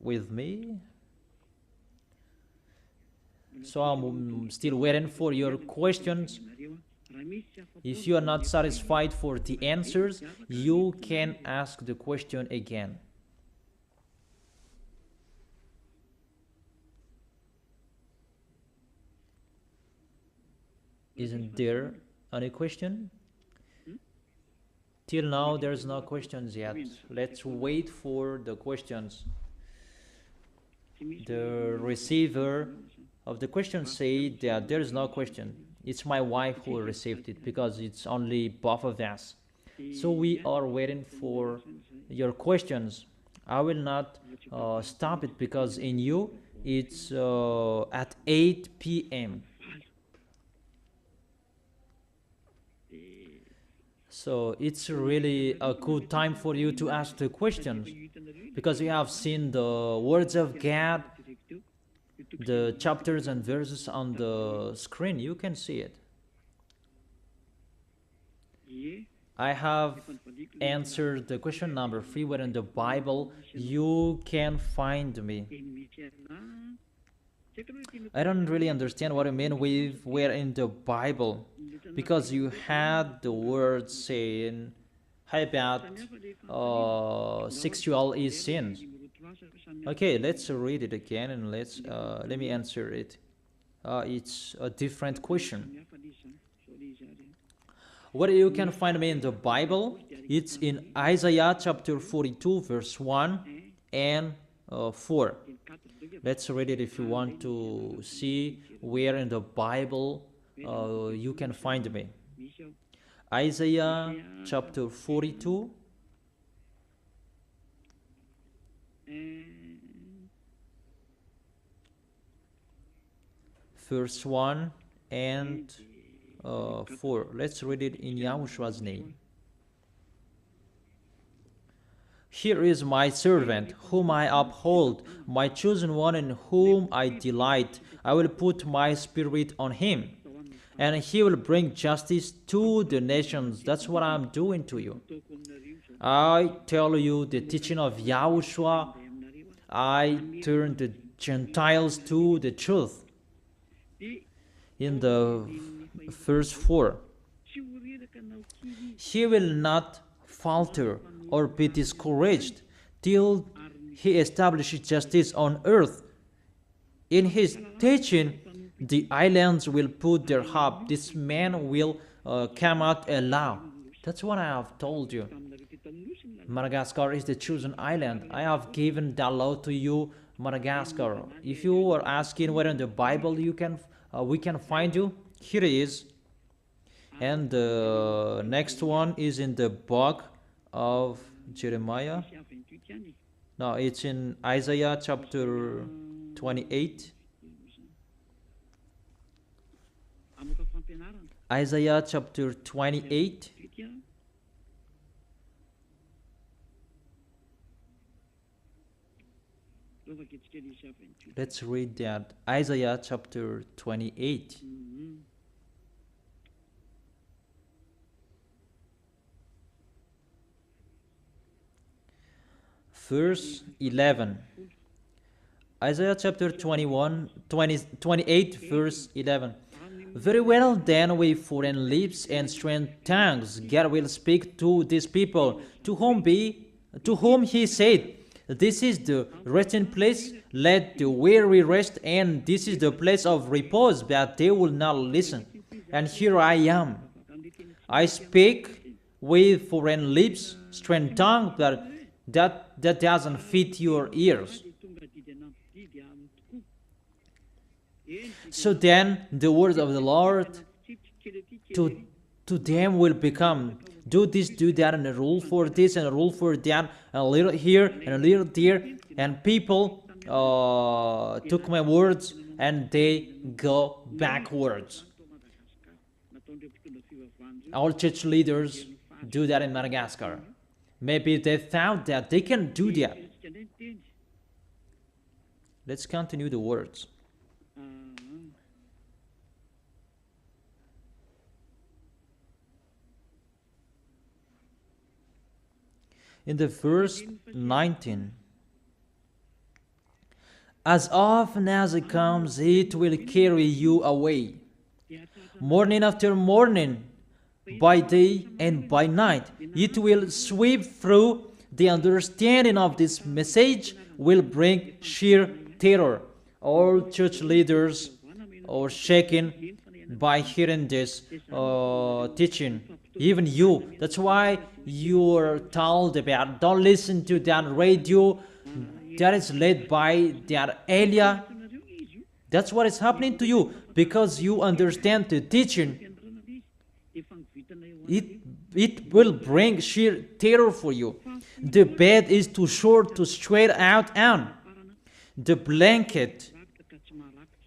with me. So I'm still waiting for your questions. If you are not satisfied for the answers, you can ask the question again. Isn't there any question? Till now, there's no questions yet. Let's wait for the questions. The receiver of the question said that there is no question. It's my wife who received it, because it's only both of us. So we are waiting for your questions. I will not stop it, because in you it's at 8 p.m. So it's really a good time for you to ask the questions, because you have seen the words of God, the chapters and verses on the screen. You can see it. I have answered the question number 3, where in the Bible you can find me. I don't really understand what you mean with where in the Bible, because you had the word saying about sexual is sin. Okay, let's read it again, and let me answer it. It's a different question. Where you can find me in the Bible, it's in Isaiah chapter 42 verse 1 and 4. Let's read it if you want to see where in the Bible you can find me. Isaiah chapter 42 verse 1 and 4. Let's read it in YAHOSHUAH's name. Here is my servant, whom I uphold, my chosen one, in whom I delight. I will put my spirit on him, and he will bring justice to the nations. That's what I'm doing to you. I tell you the teaching of YAHOSHUAH. I turn the Gentiles to the truth. In the verse 4, he will not falter or be discouraged till he establishes justice on earth. In his teaching, the islands will put their hope. This man will come out alive. That's what I have told you. Madagascar is the chosen island. I have given that law to you, Madagascar. If you are asking where in the Bible we can find you, here it is. And the next one is in the book of Jeremiah. No, it's in Isaiah chapter 28. Isaiah chapter 28. Let's read that. Isaiah chapter 28. Verse 11. Isaiah chapter 28, verse 11. Very well, then, with foreign lips and strange tongues, God will speak to this people, to whom he said, this is the resting place, let the weary rest, and this is the place of repose, but they will not listen. and here I am. I speak with foreign lips, strange tongue, but that doesn't fit your ears. So then the word of the Lord to them will become, do this, do that, and a rule for this and a rule for that, and a little here and a little there. And people took my words and they go backwards. All church leaders do that in Madagascar. Maybe they thought that they can do that. Let's continue the words. In the verse 19, as often as it comes, it will carry you away. Morning after morning, by day and by night, it will sweep through. The understanding of this message will bring sheer terror. All church leaders are shaken by hearing this teaching. Even you. That's why you are told about, don't listen to that radio that is led by that Elia. That's what is happening to you, because you understand the teaching. It will bring sheer terror for you. The bed is too short to stretch out on. The blanket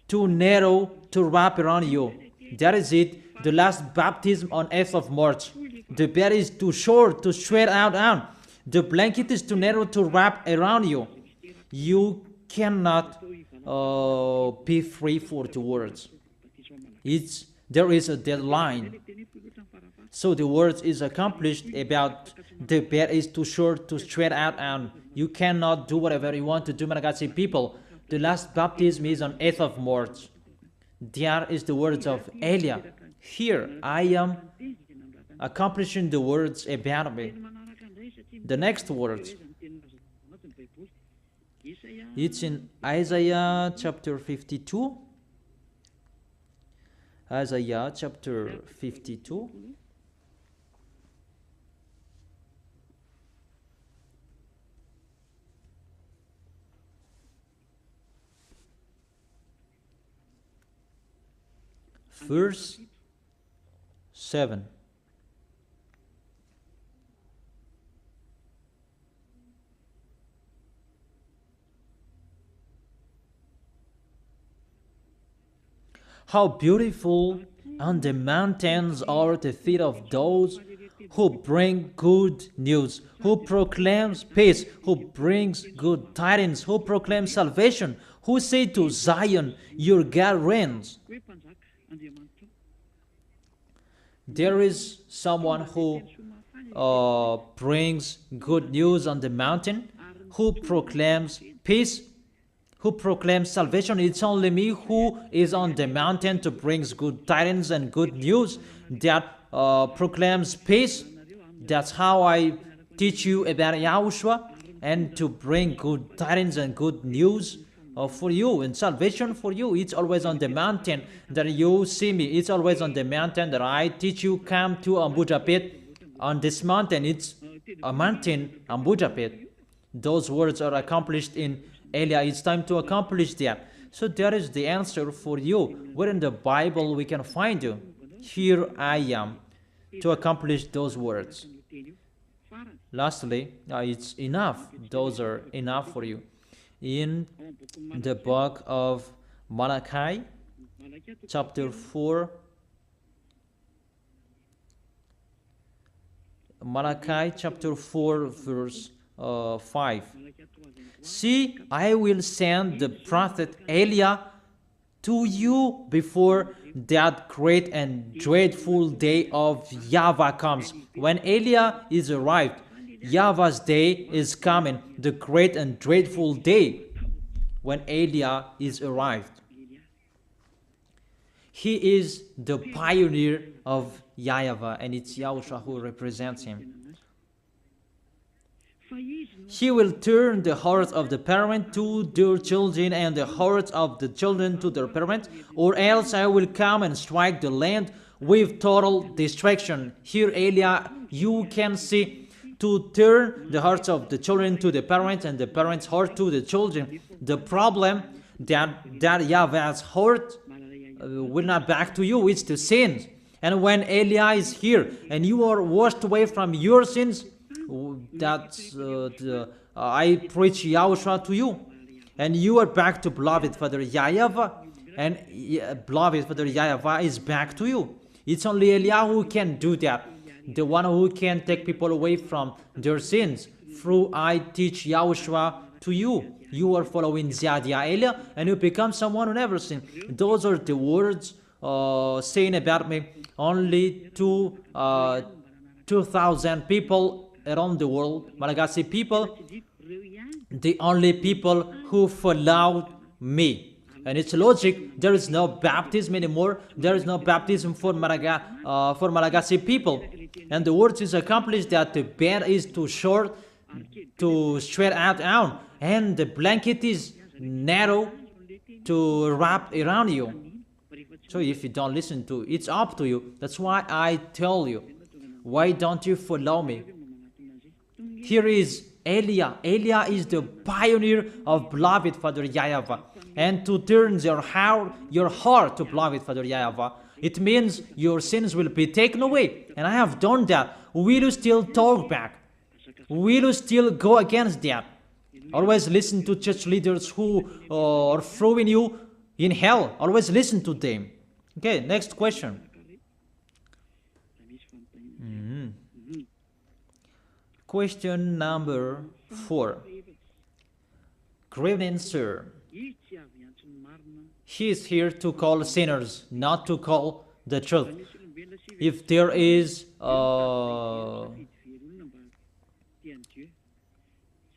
too narrow to wrap around you. That is it. The last baptism on 8th of March. The bed is too short to stretch out on. The blanket is too narrow to wrap around you. You cannot be free for the words. There is a deadline. So the words is accomplished about the bed is too short to stretch out on. You cannot do whatever you want to do, Malagasy people. The last baptism is on 8th of March. There is the words of Elia. Here I am accomplishing the words about me. The next words. It's in Isaiah chapter 52. Isaiah chapter 52. Verse 7. How beautiful on the mountains are the feet of those who bring good news, who proclaims peace, who brings good tidings, who proclaims salvation, who say to Zion, your God reigns. There is someone who brings good news on the mountain, who proclaims peace, who proclaims salvation. It's only me who is on the mountain to bring good tidings and good news that proclaims peace. That's how I teach you about YAHOSHUAH, and to bring good tidings and good news for you and salvation for you. It's always on the mountain that you see me. It's always on the mountain that I teach you. Come to Ambujapet. On this mountain, it's a mountain, Ambujapet. Those words are accomplished in Elia. It's time to accomplish that. So that is the answer for you. Where in the Bible we can find you? Here I am to accomplish those words. Lastly, it's enough. Those are enough for you. In the book of Malachi, chapter 4, Malachi chapter 4, verse 5. See, I will send the prophet Elia to you before that great and dreadful day of YAHVAH comes. When Elia is arrived, YAHVAH's day is coming, the great and dreadful day when Elia is arrived. He is the pioneer of YAHVAH, and it's YAHOSHUAH who represents him. He will turn the hearts of the parent to their children and the hearts of the children to their parents, or else I will come and strike the land with total distraction. Here, Elia, you can see, to turn the hearts of the children to the parents and the parents' heart to the children. The problem that YAHVAH's heart will not back to you is the sins. And when Elia is here and you are washed away from your sins, that's I preach YAHOSHUAH to you, and you are back to beloved Father YAHVAH, and beloved Father YAHVAH is back to you. It's only Elia who can do that, the one who can take people away from their sins. Through I teach YAHOSHUAH to you. You are following Ziadia Elia, and you become someone who never sinned. Those are the words saying about me. Only 2,000 people around the world, Malagasy people, the only people who followed me. And it's logic, there is no baptism anymore. There is no baptism for Malagasy people. And the word is accomplished that the bed is too short to stretch out, and the blanket is narrow to wrap around you. So if you don't listen to it, it's up to you. That's why I tell you, why don't you follow me? Here is Elia. Elia is the pioneer of beloved Father YAHVAH. And to turn your heart to beloved Father YAHVAH, it means your sins will be taken away. And I have done that. Will you still talk back? Will you still go against that? Always listen to church leaders who are throwing you in hell. Always listen to them. Okay, next question. Question number 4. Good evening, sir. He is here to call sinners, not to call the truth. If there is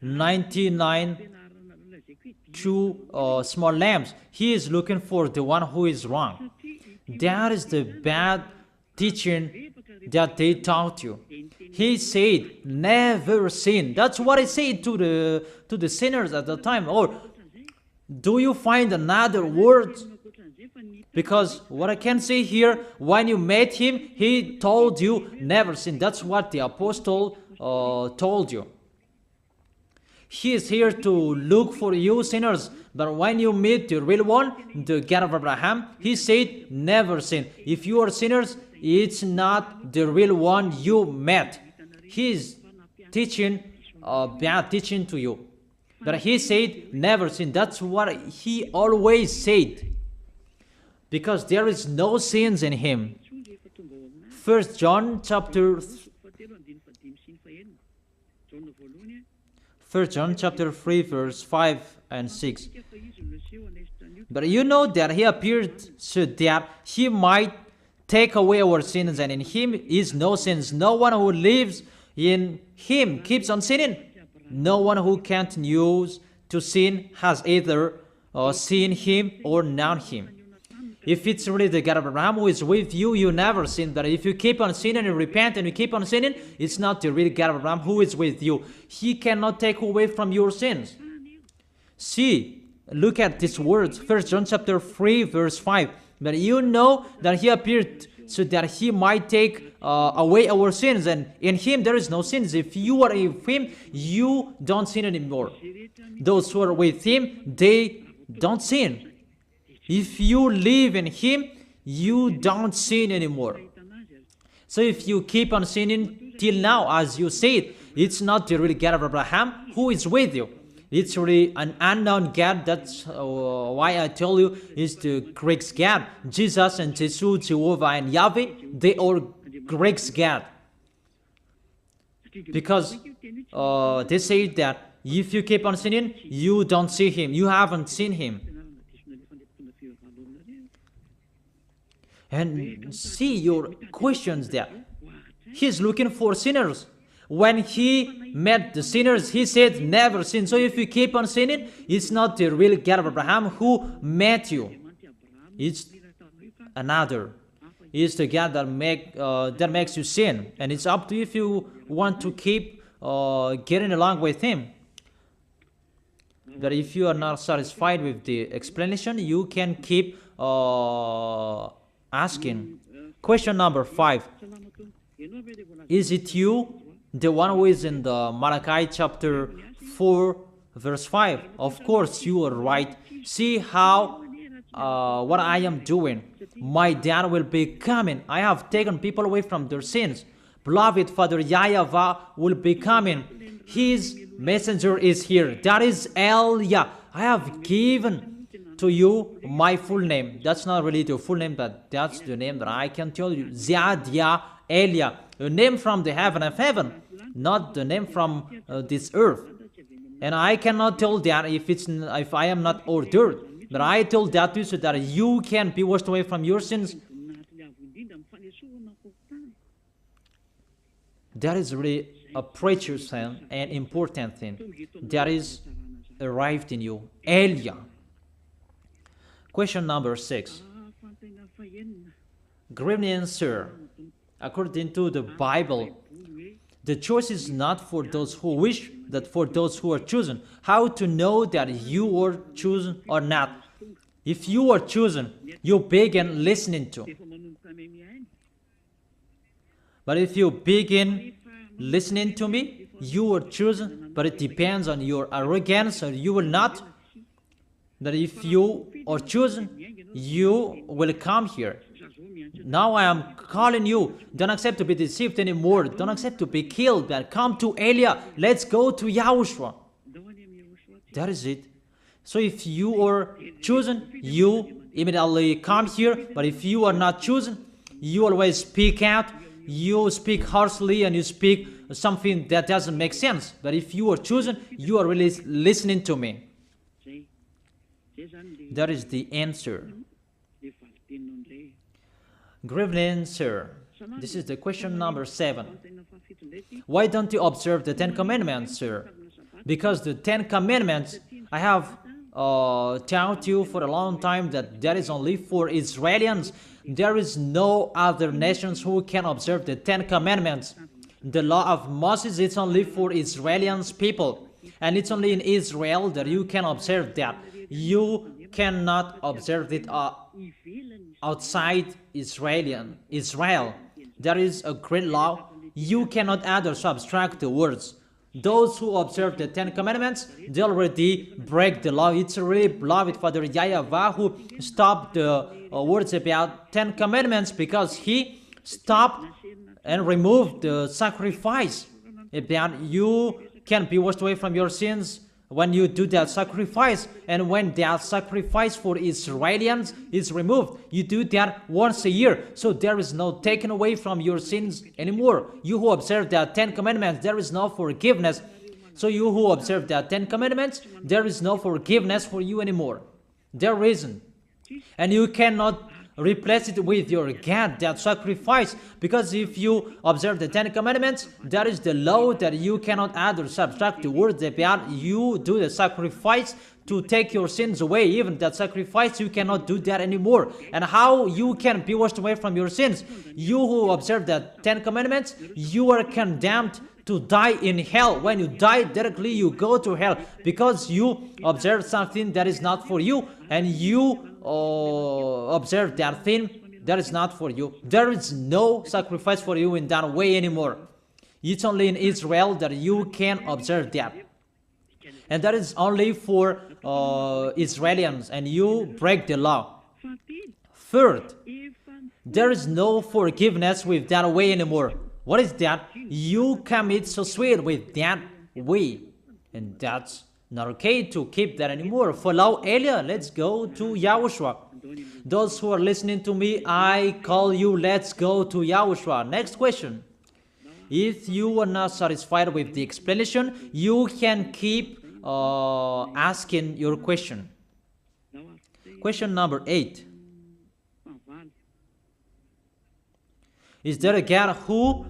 99 true small lambs, he is looking for the one who is wrong. That is the bad teaching that they taught you. He said, never sin. That's what he said to the sinners at the time. Or do you find another word? Because what I can say here, when you met him, he told you never sin. That's what the apostle told you. He is here to look for you sinners. But when you meet the real one, the God of Abraham, he said never sin. If you are sinners, it's not the real one you met. He is teaching bad teaching to you. But he said never sin. That's what he always said. Because there is no sins in him. 1 John chapter 3 verse 5 and 6. But you know that he appeared so that he might take away our sins, and in him is no sins. No one who lives in him keeps on sinning. No one who continues to sin has either seen him or known him. If it's really the God of Abraham who is with you, you never sin. But if you keep on sinning and repent and you keep on sinning, it's not the real God of Abraham who is with you. He cannot take away from your sins. See, look at these words. 1 John chapter 3 verse 5. But you know that he appeared so that he might take away our sins, and in him there is no sins. If you are with him, you don't sin anymore. Those who are with him, they don't sin. If you live in him, you don't sin anymore. So if you keep on sinning till now, as you said, it's not the real God of Abraham who is with you. It's really an unknown God. That's why I tell you it's the Greek God. Jesus and Jesus, Jehovah and Yahweh, they are Greek God. Because they say that if you keep on sinning, you don't see him. You haven't seen him. And see your questions there. He's looking for sinners. When he met the sinners, he said, never sin. So if you keep on sinning, it's not the real God of Abraham who met you. It's another. It's the God that makes you sin. And it's up to you if you want to keep getting along with him. But if you are not satisfied with the explanation, you can keep asking. Question number 5. Is it you, the one who is in the Malachi chapter 4, verse 5? Of course, you are right. See how what I am doing. My dad will be coming. I have taken people away from their sins. Beloved Father YAHVAH will be coming. His messenger is here. That is Elia. I have given to you my full name. That's not really the full name, but that's the name that I can tell you. Ziadia Elia. A name from the heaven of heaven, not the name from this earth. And I cannot tell that if I am not ordered. But I told that to you so that you can be washed away from your sins. That is really a precious thing and important thing that is arrived in you. Elia. Question number 6. Good evening, sir. According to the Bible, the choice is not for those who wish, but for those who are chosen. How to know that you are chosen or not? If you are chosen, you begin listening to. But if you begin listening to me, you are chosen, but it depends on your arrogance, or you will not. That if you are chosen, you will come here. Now I am calling you. Don't accept to be deceived anymore. Don't accept to be killed. But come to Elia. Let's go to YAHOSHUAH. That is it. So if you are chosen, you immediately come here. But if you are not chosen, you always speak out. You speak harshly and you speak something that doesn't make sense. But if you are chosen, you are really listening to me. That is the answer. Good evening, sir. This is the question number 7. Why don't you observe the 10 Commandments, sir? Because the 10 Commandments, I have taught you for a long time that is only for Israelians. There is no other nations who can observe the 10 Commandments. The law of Moses is only for Israelians people. And it's only in Israel that you can observe that. You cannot observe it outside Israel. There is a great law. You cannot add or subtract the words. Those who observe the 10 Commandments, they already break the law. It's really beloved Father YAHVAH who stopped the words about 10 Commandments because he stopped and removed the sacrifice. About you can be washed away from your sins when you do that sacrifice, and when that sacrifice for Israelians is removed, you do that once a year. So there is no taken away from your sins anymore. You who observe the 10 Commandments, there is no forgiveness. So you who observe the 10 Commandments, there is no forgiveness for you anymore. There isn't. And you cannot replace it with your God, that sacrifice, because if you observe the 10 Commandments, that is the law that you cannot add or subtract the words about. You do the sacrifice to take your sins away. Even that sacrifice, you cannot do that anymore. And how you can be washed away from your sins? You who observe the 10 Commandments, you are condemned to die in hell. When you die directly, you go to hell because you observe something that is not for you, and you observe that thing that is not for you. There is no sacrifice for you in that way anymore. It's only in Israel that you can observe that. And that is only for Israelians, and you break the law. Third, there is no forgiveness with that way anymore. What is that? You commit suicide with that way. And that's not okay to keep that anymore. Follow Elia. Let's go to YAHOSHUAH. Those who are listening to me, I call you, let's go to YAHOSHUAH. Next question. If you are not satisfied with the explanation, you can keep asking your question. Question number 8. Is there a God who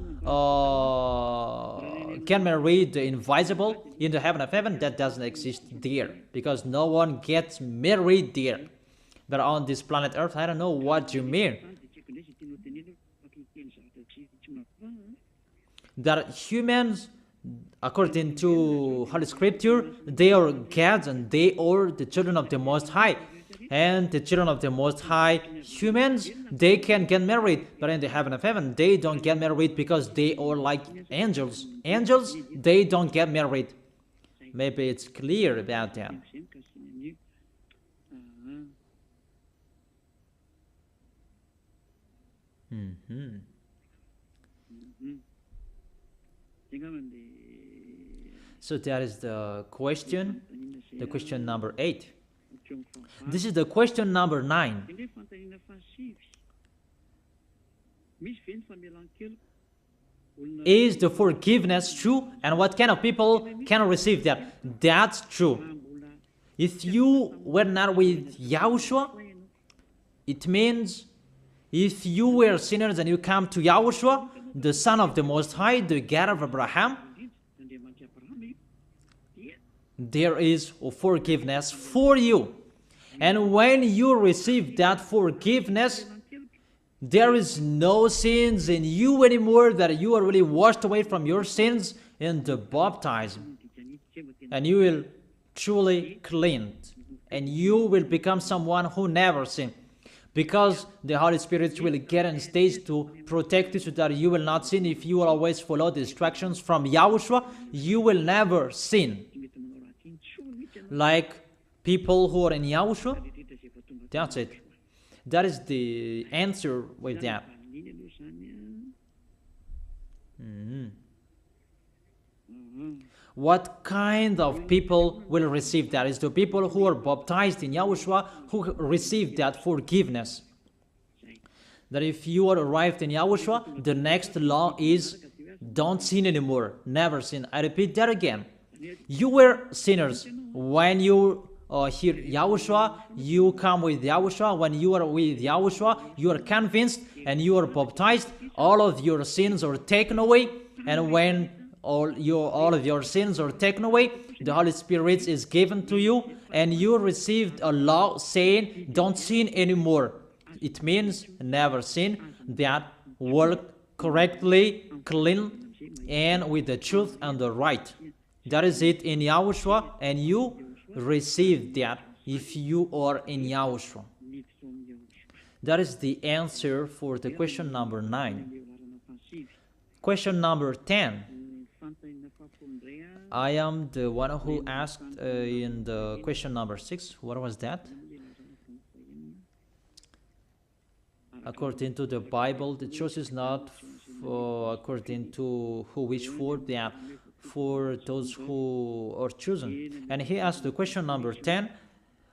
can marry the invisible in the heaven of heaven? That doesn't exist there, because no one gets married there. But on this planet Earth, I don't know what you mean. That humans, according to Holy Scripture, they are gods and they are the children of the Most High. And the children of the Most High, humans, they can get married, but in the heaven of heaven, they don't get married because they are like angels. Angels, they don't get married. Maybe it's clear about that. So that is the question number 8. This is the question number 9. Is the forgiveness true? And what kind of people can receive that? That's true. If you were not with Yahushua, it means if you were sinners and you come to Yahushua, the Son of the Most High, the God of Abraham, there is forgiveness for you. And when you receive that forgiveness, there is no sins in you anymore, that you are really washed away from your sins in the baptism. And you will truly cleanse. And you will become someone who never sinned. Because the Holy Spirit will get on stage to protect you so that you will not sin. If you will always follow the instructions from Yahushua, you will never sin. Like people who are in Yahushua, that's it. That is the answer with that. What kind of people will receive that? Is the people who are baptized in Yahushua, who receive that forgiveness. That if you are arrived in Yahushua, the next law is don't sin anymore, never sin. I repeat that again. You were sinners. When you hear Yahushua, you come with Yahushua. When you are with Yahushua, you are convinced and you are baptized. All of your sins are taken away. And when all of your sins are taken away, the Holy Spirit is given to you, and you received a law saying, don't sin anymore. It means never sin, that work correctly, clean, and with the truth and the right. That is it in Yahushua, and you receive that if you are in Yahushua. That is the answer for the question number 9. Question number 10. I am the one who asked in the question number 6. What was that? According to the Bible, the choice is not according to who wish for that, for those who are chosen. And he asked the question number 10.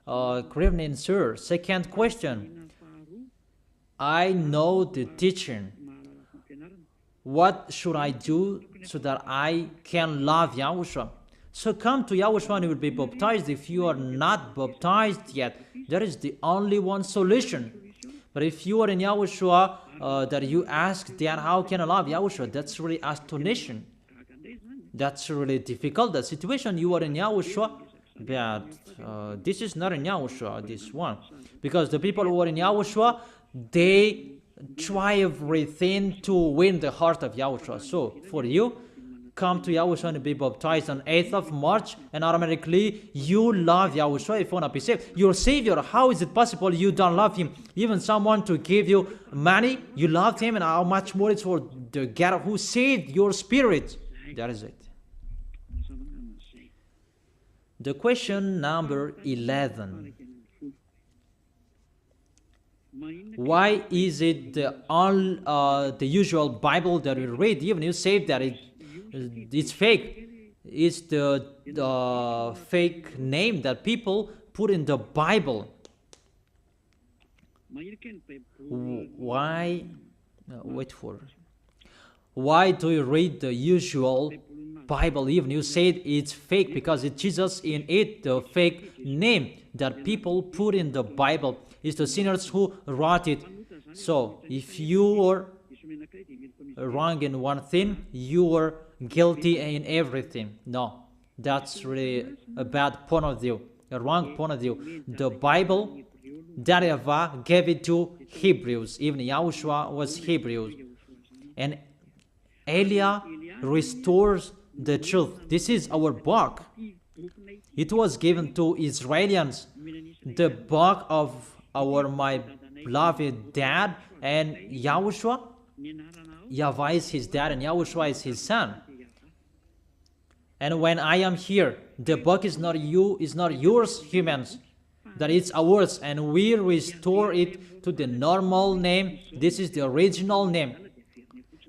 Good evening, sir. Second question. I know the teaching. What should I do so that I can love Yahushua? So come to Yahushua and you will be baptized. If you are not baptized yet, there is the only one solution. But if you are in Yahushua, that you ask that, how can I love Yahushua? That's really astonishing. That's really difficult, that situation. You are in Yahushua, but this is not in Yahushua, this one. Because the people who are in Yahushua, they try everything to win the heart of Yahushua. So, for you, come to Yahushua and be baptized on 8th of March, and automatically you love Yahushua if you want to be saved. Your Savior, how is it possible you don't love Him? Even someone to give you money, you love Him, and how much more it's for the God who saved your spirit. That is it. The question number 11. Why is it the usual Bible that we read, even you say that it's fake? It's the fake name that people put in the Bible. Why? Wait for it. Why do you read the usual Bible even you said it's fake? Because it's Jesus in it, the fake name that people put in the Bible. It's the sinners who wrote it. So, if you are wrong in one thing, you are guilty in everything. No, that's really a bad point of view, a wrong point of view. The Bible, that YAHVAH gave it to Hebrews. Even Yahushua was Hebrews. And Elia restores the truth. This is our book. It was given to Israelians. the book of my beloved dad, and YAHOSHUAH. YAHVAH is his dad and YAHOSHUAH is his son. And when I am here, the book is not yours, humans, that it's ours, and we restore it to the normal name. This is the original name.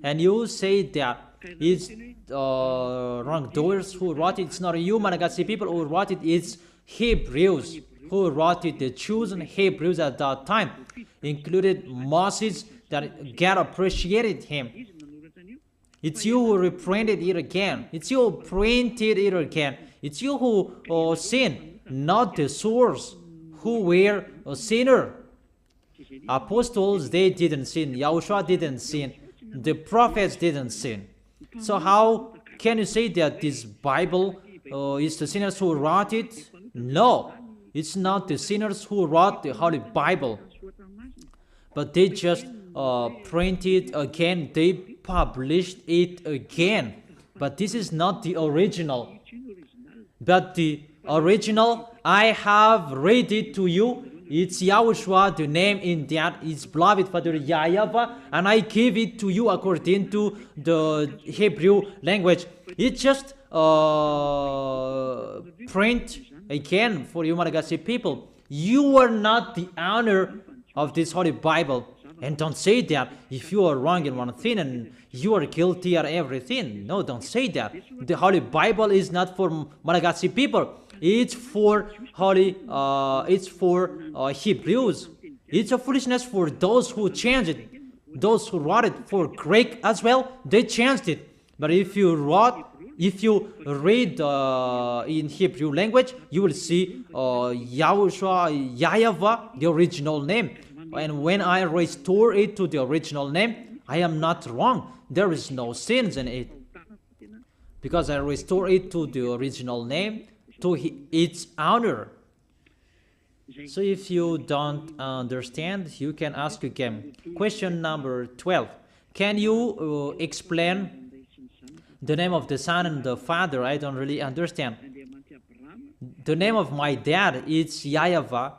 And you say that it's wrongdoers who wrote it. It's not you, Malagasy people, who wrote it. It's Hebrews who wrote it. The chosen Hebrews at that time included Moses, that God appreciated him. It's you who reprinted it again. It's you who printed it again. It's you who sinned, not the source, who were a sinner. Apostles, they didn't sin. YAHOSHUAH didn't sin. The prophets didn't sin. So how can you say that this Bible is the sinners who wrote it? No, it's not the sinners who wrote the Holy Bible. But they just printed again. They published it again. But this is not the original. But the original, I have read it to you. It's YAHOSHUAH, the name in that is beloved Father YAHVAH, and I give it to you according to the Hebrew language. It just print again for you, Malagasy people. You are not the owner of this Holy Bible. And don't say that if you are wrong in one thing and you are guilty of everything. No, don't say that. The Holy Bible is not for Malagasy people. It's for Hebrews. It's a foolishness for those who changed it. Those who wrote it for Greek as well, they changed it. But if you read in Hebrew language, you will see YAHOSHUAH, YAHVAH, the original name. And when I restore it to the original name, I am not wrong. There is no sins in it. Because I restore it to the original name, to its owner. So if you don't understand, you can ask again. Question number 12. Can you explain the name of the Son and the Father? I don't really understand. The name of my dad is YAHVAH.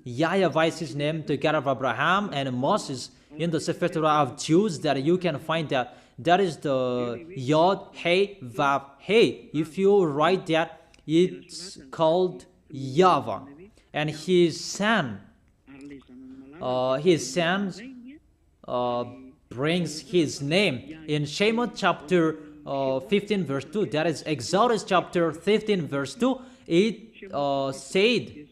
YAHVAH is his name, the God of Abraham and Moses. In the Sefer Torah of Jews, that you can find that is the Yod, Hey, Vav, Hey. If you write that, it's called YAHVAH. And his son brings his name in Shemot chapter 15 verse 2. That is Exodus chapter 15 verse 2. It said,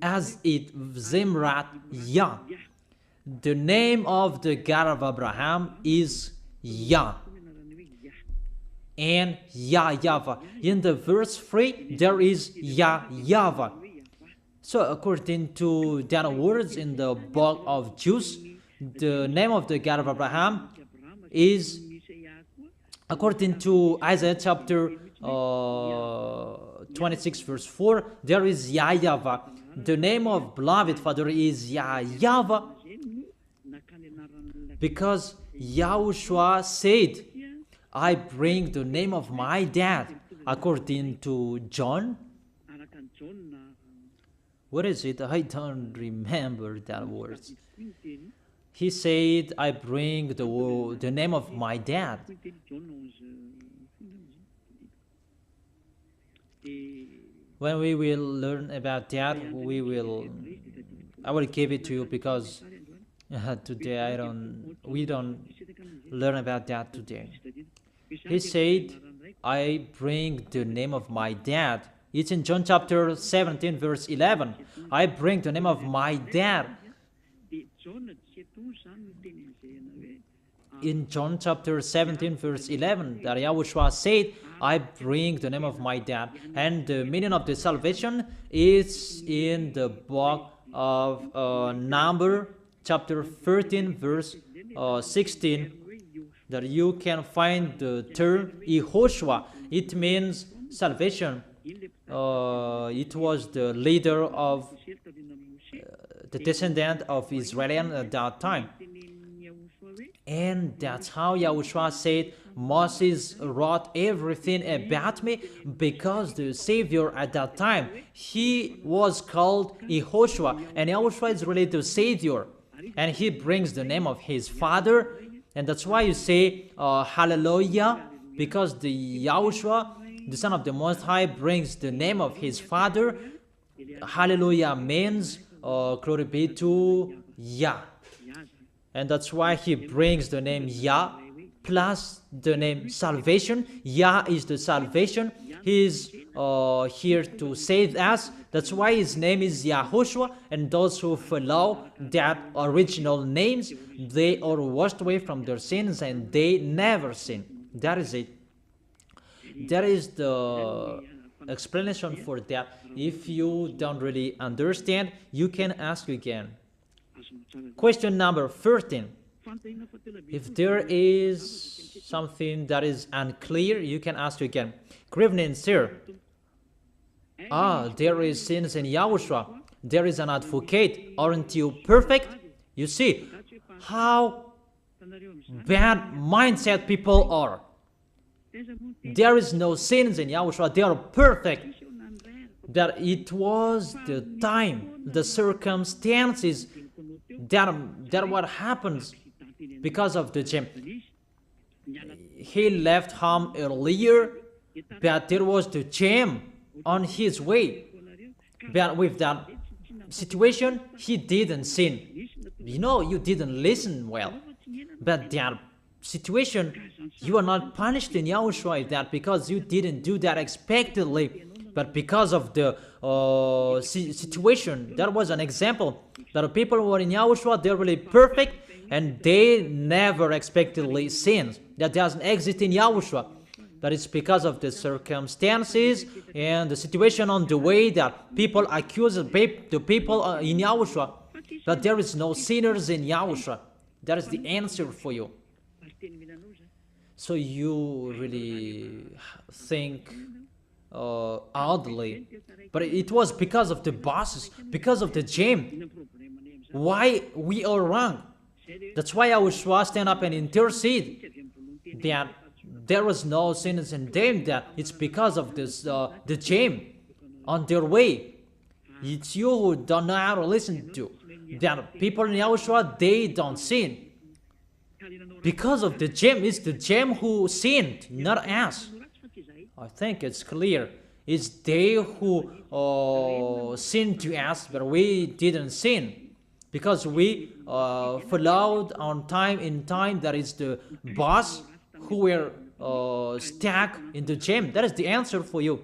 as it Zimrat Yah. The name of the God of Abraham is Yah. And YAHVAH. In the verse 3, there is YAHVAH. So according to that words in the book of Jews, the name of the God of Abraham is, according to Isaiah chapter 26 verse 4, there is YAHVAH. The name of beloved Father is YAHVAH. Because YAHOSHUAH said, I bring the name of my dad, according to John. What is it? I don't remember that words. He said, I bring the name of my dad. When we will learn about that, I will give it to you, because today we don't learn about that today. He said, I bring the name of my dad. It's in John chapter 17 verse 11. I bring the name of my dad. In John chapter 17 verse 11, that YAHOSHUAH said, I bring the name of my dad. And the meaning of the salvation is in the book of Numbers chapter 13 verse 16, that you can find the term YAHOSHUAH. It means salvation. It was the leader of the descendant of Israel at that time. And that's how Yahushua said, Moses wrote everything about me, because the Savior at that time, he was called YAHOSHUAH, and Yahushua is really the Savior, and he brings the name of his Father, and that's why you say hallelujah, because the Yahushua, the Son of the Most High, brings the name of his Father. Hallelujah means glory be to Yah. And that's why he brings the name Yah plus the name salvation. Yah is the salvation. He is here to save us. That's why his name is YAHOSHUAH. And those who follow that original names, they are washed away from their sins and they never sin. That is it. That is the explanation for that. If you don't really understand, you can ask again. Question number 13. If there is something that is unclear, you can ask again. Good evening, sir. There is sins in Yahushua. There is an advocate. Aren't you perfect? You see how bad mindset people are. There is no sins in Yahushua. They are perfect. That it was the time, the circumstances, that what happens because of the gem. He left home earlier, but there was the gem on his way. But with that situation, he didn't sin. You know, you didn't listen well. But that situation, you are not punished in Yahushua that because you didn't do that expectedly, but because of the situation. That was an example that people who are in Yahushua, they're really perfect and they never expectedly sin. That doesn't exist in Yahushua. That is because of the circumstances and the situation on the way that people accuse the people in Yahushua. But there is no sinners in Yahushua. That is the answer for you. So you really think oddly, but it was because of the bosses, because of the gem. Why we are wrong? That's why Yahushua stand up and intercede that there was no sinners in them. That it's because of this the gem on their way. It's you who don't know how to listen to. That people in Yahushua, they don't sin. Because of the gem, it's the gem who sinned, not us. I think it's clear. It's they who sinned to us, but we didn't sin. Because we followed on time in time. That is the boss who were stuck in the gem. That is the answer for you.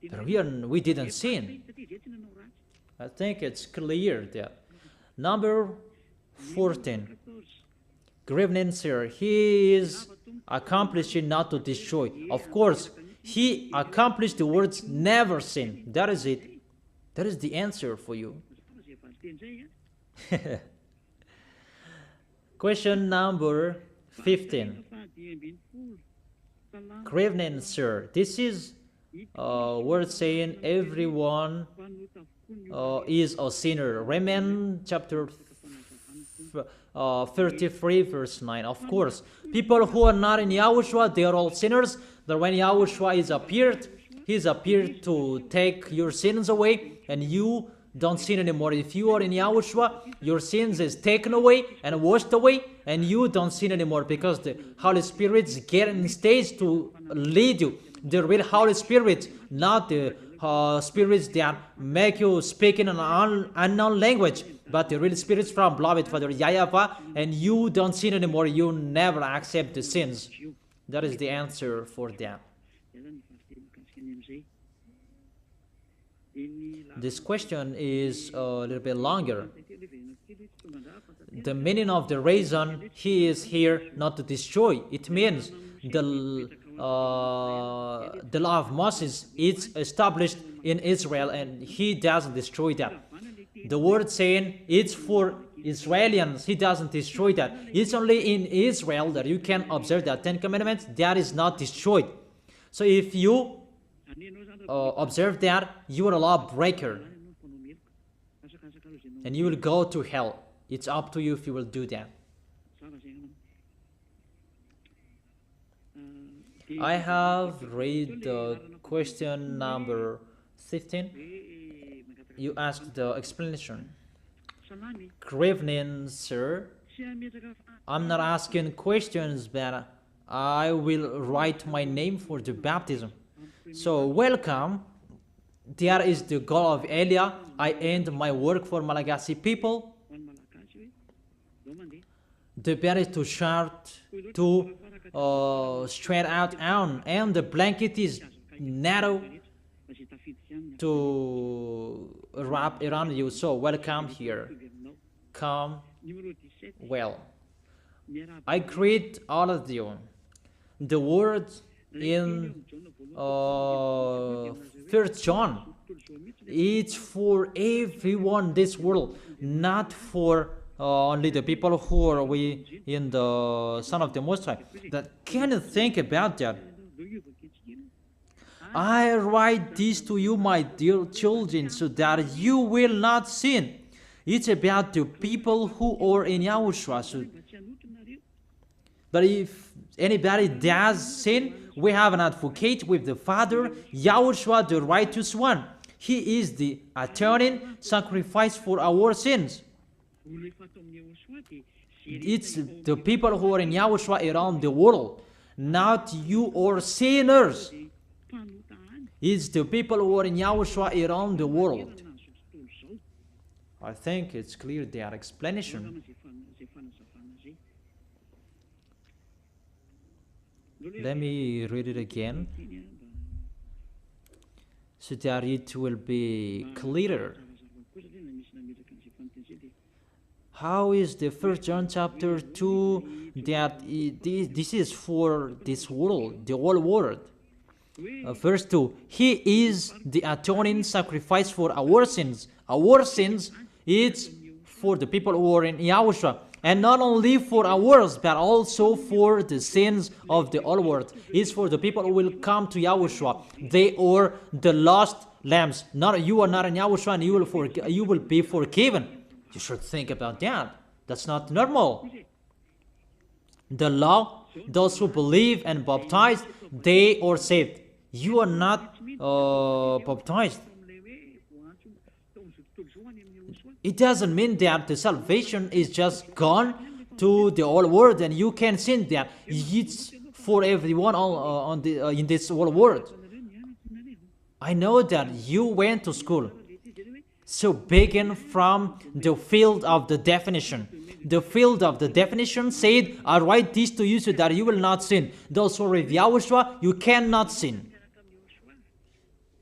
But we didn't sin. I think it's clear there. Number 14. Good evening, sir. He is accomplishing not to destroy. Of course, he accomplished the words never sin. That is it. That is the answer for you. Question number 15. Good evening, sir. This is word saying everyone is a sinner. Romans chapter 33 verse 9. Of course, people who are not in Yahushua, they are all sinners. That when Yahushua is appeared, he is appeared to take your sins away, and you don't sin anymore. If you are in Yahushua, your sins is taken away and washed away, and you don't sin anymore because the Holy Spirit is getting stage to lead you. The real Holy Spirit, not the spirits that make you speak in an unknown language, but the real spirits from beloved Father YAHVAH, and you don't sin anymore. You never accept the sins. That is the answer for that. This question is a little bit longer. The meaning of the reason he is here not to destroy, it means the law of Moses is established in Israel and he doesn't destroy that. The word saying it's for Israelians, he doesn't destroy that. It's only in Israel that you can observe that 10 Commandments, that is not destroyed. So if you observe that, you are a lawbreaker and you will go to hell. It's up to you if you will do that. I have read the question number 15. You asked the explanation. Good evening, sir. I'm not asking questions, but I will write my name for the baptism. So, welcome. There is the goal of Elia. I end my work for Malagasy people. The bed is too short to straight out on, and the blanket is narrow to wrap around you. So welcome here. Come well. I greet all of you. The word in 1 John, it's for everyone this world, not for only the people who are we in the Son of the Most High. That can you think about that? I write this to you, my dear children, so that you will not sin. It's about the people who are in YAHOSHUAH. So, but if anybody does sin, we have an advocate with the Father, YAHOSHUAH, the righteous one. He is the atoning sacrifice for our sins. It's the people who are in YAHOSHUAH around the world, not you or sinners. It's the people who are in YAHOSHUAH around the world. I think it's clear their explanation. Let me read it again so that it will be clearer. How is the 1 John chapter 2 that this is for this world, the whole world? Verse 2, He is the atoning sacrifice for our sins. Our sins, it's for the people who are in YAHOSHUAH. And not only for ours, but also for the sins of the whole world. It's for the people who will come to YAHOSHUAH. They are the lost lambs. Not you are not in YAHOSHUAH, and you will be forgiven. You should think about that. That's not normal. The law, those who believe and baptized, they are saved. You are not baptized. It doesn't mean that the salvation is just gone to the whole world and you can sin there. It's for everyone in this whole world. I know that you went to school. So begin from the field of the definition. The field of the definition said, I write this to you so that you will not sin. Those who are with YAHOSHUAH, you cannot sin.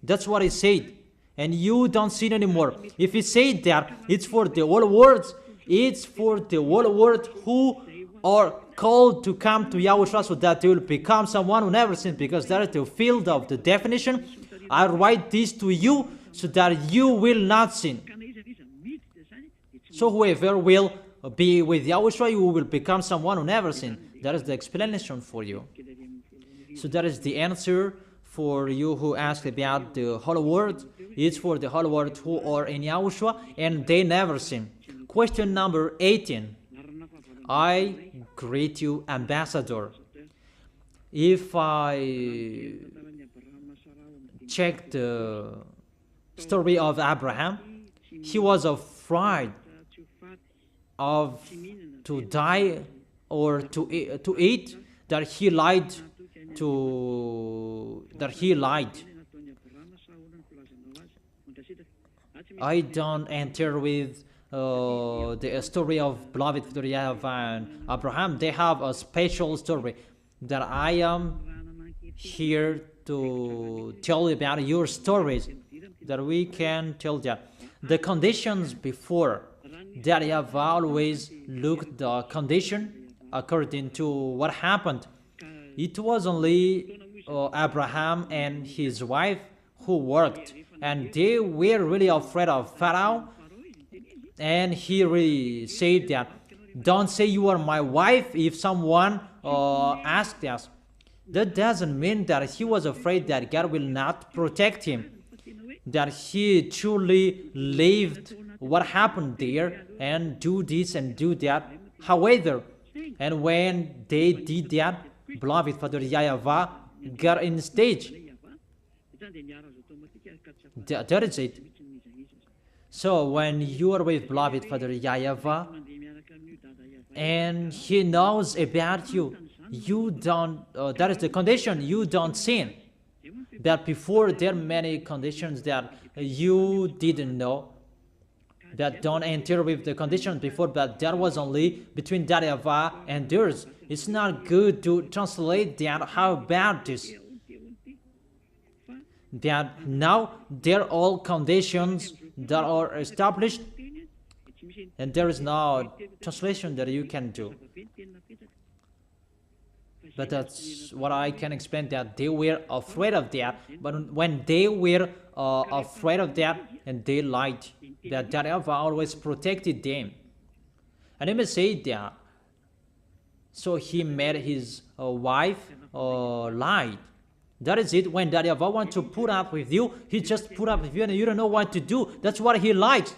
That's what it said. And you don't sin anymore. If it said that it's for the whole world, it's for the whole world who are called to come to YAHOSHUAH so that they will become someone who never sins, because that is the field of the definition. I write this to you so that you will not sin. So whoever will be with YAHOSHUAH, you will become someone who never sins. That is the explanation for you. So that is the answer for you who asked about the whole world. It's for the whole world who are in YAHOSHUAH and they never sin. Question number 18. I greet you, ambassador. If I check the story of Abraham, he was afraid of to die or to eat, that he lied. I don't enter with the story of beloved YAHVAH and Abraham. They have a special story that I am here to tell about your stories, that we can tell that. The conditions before that I have always looked the condition according to what happened. It was only Abraham and his wife who worked, and they were really afraid of Pharaoh, and he really said that, don't say you are my wife if someone asked us. That doesn't mean that he was afraid that God will not protect him, that he truly lived what happened there and do this and do that. However, and when they did that, beloved Father YAHVAH got in stage. That is it. So when you are with beloved Father YAHVAH, and he knows about you, you don't, that is the condition, you don't sin. But before, there are many conditions that you didn't know, that don't enter with the conditions before, but that was only between YAHVAH and theirs. It's not good to translate that. How about this? That now they're all conditions that are established, and there is no translation that you can do. But that's what I can explain, that they were afraid of that. But when they were afraid of that, and they lied, that YAHVAH always protected them. And let me say that. So he made his wife lie. That is it. When YAHVAH wants to put up with you, he just put up with you and you don't know what to do. That's what he likes.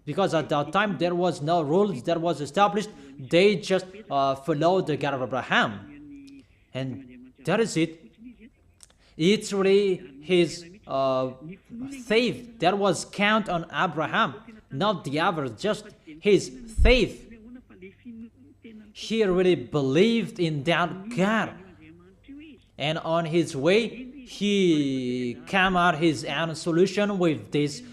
Because at that time there was no rules that was established. They just followed the God of Abraham. And that is it. It's really his faith that was count on Abraham, not the others, just his faith. He really believed in that God. And on his way, he came out his own solution with this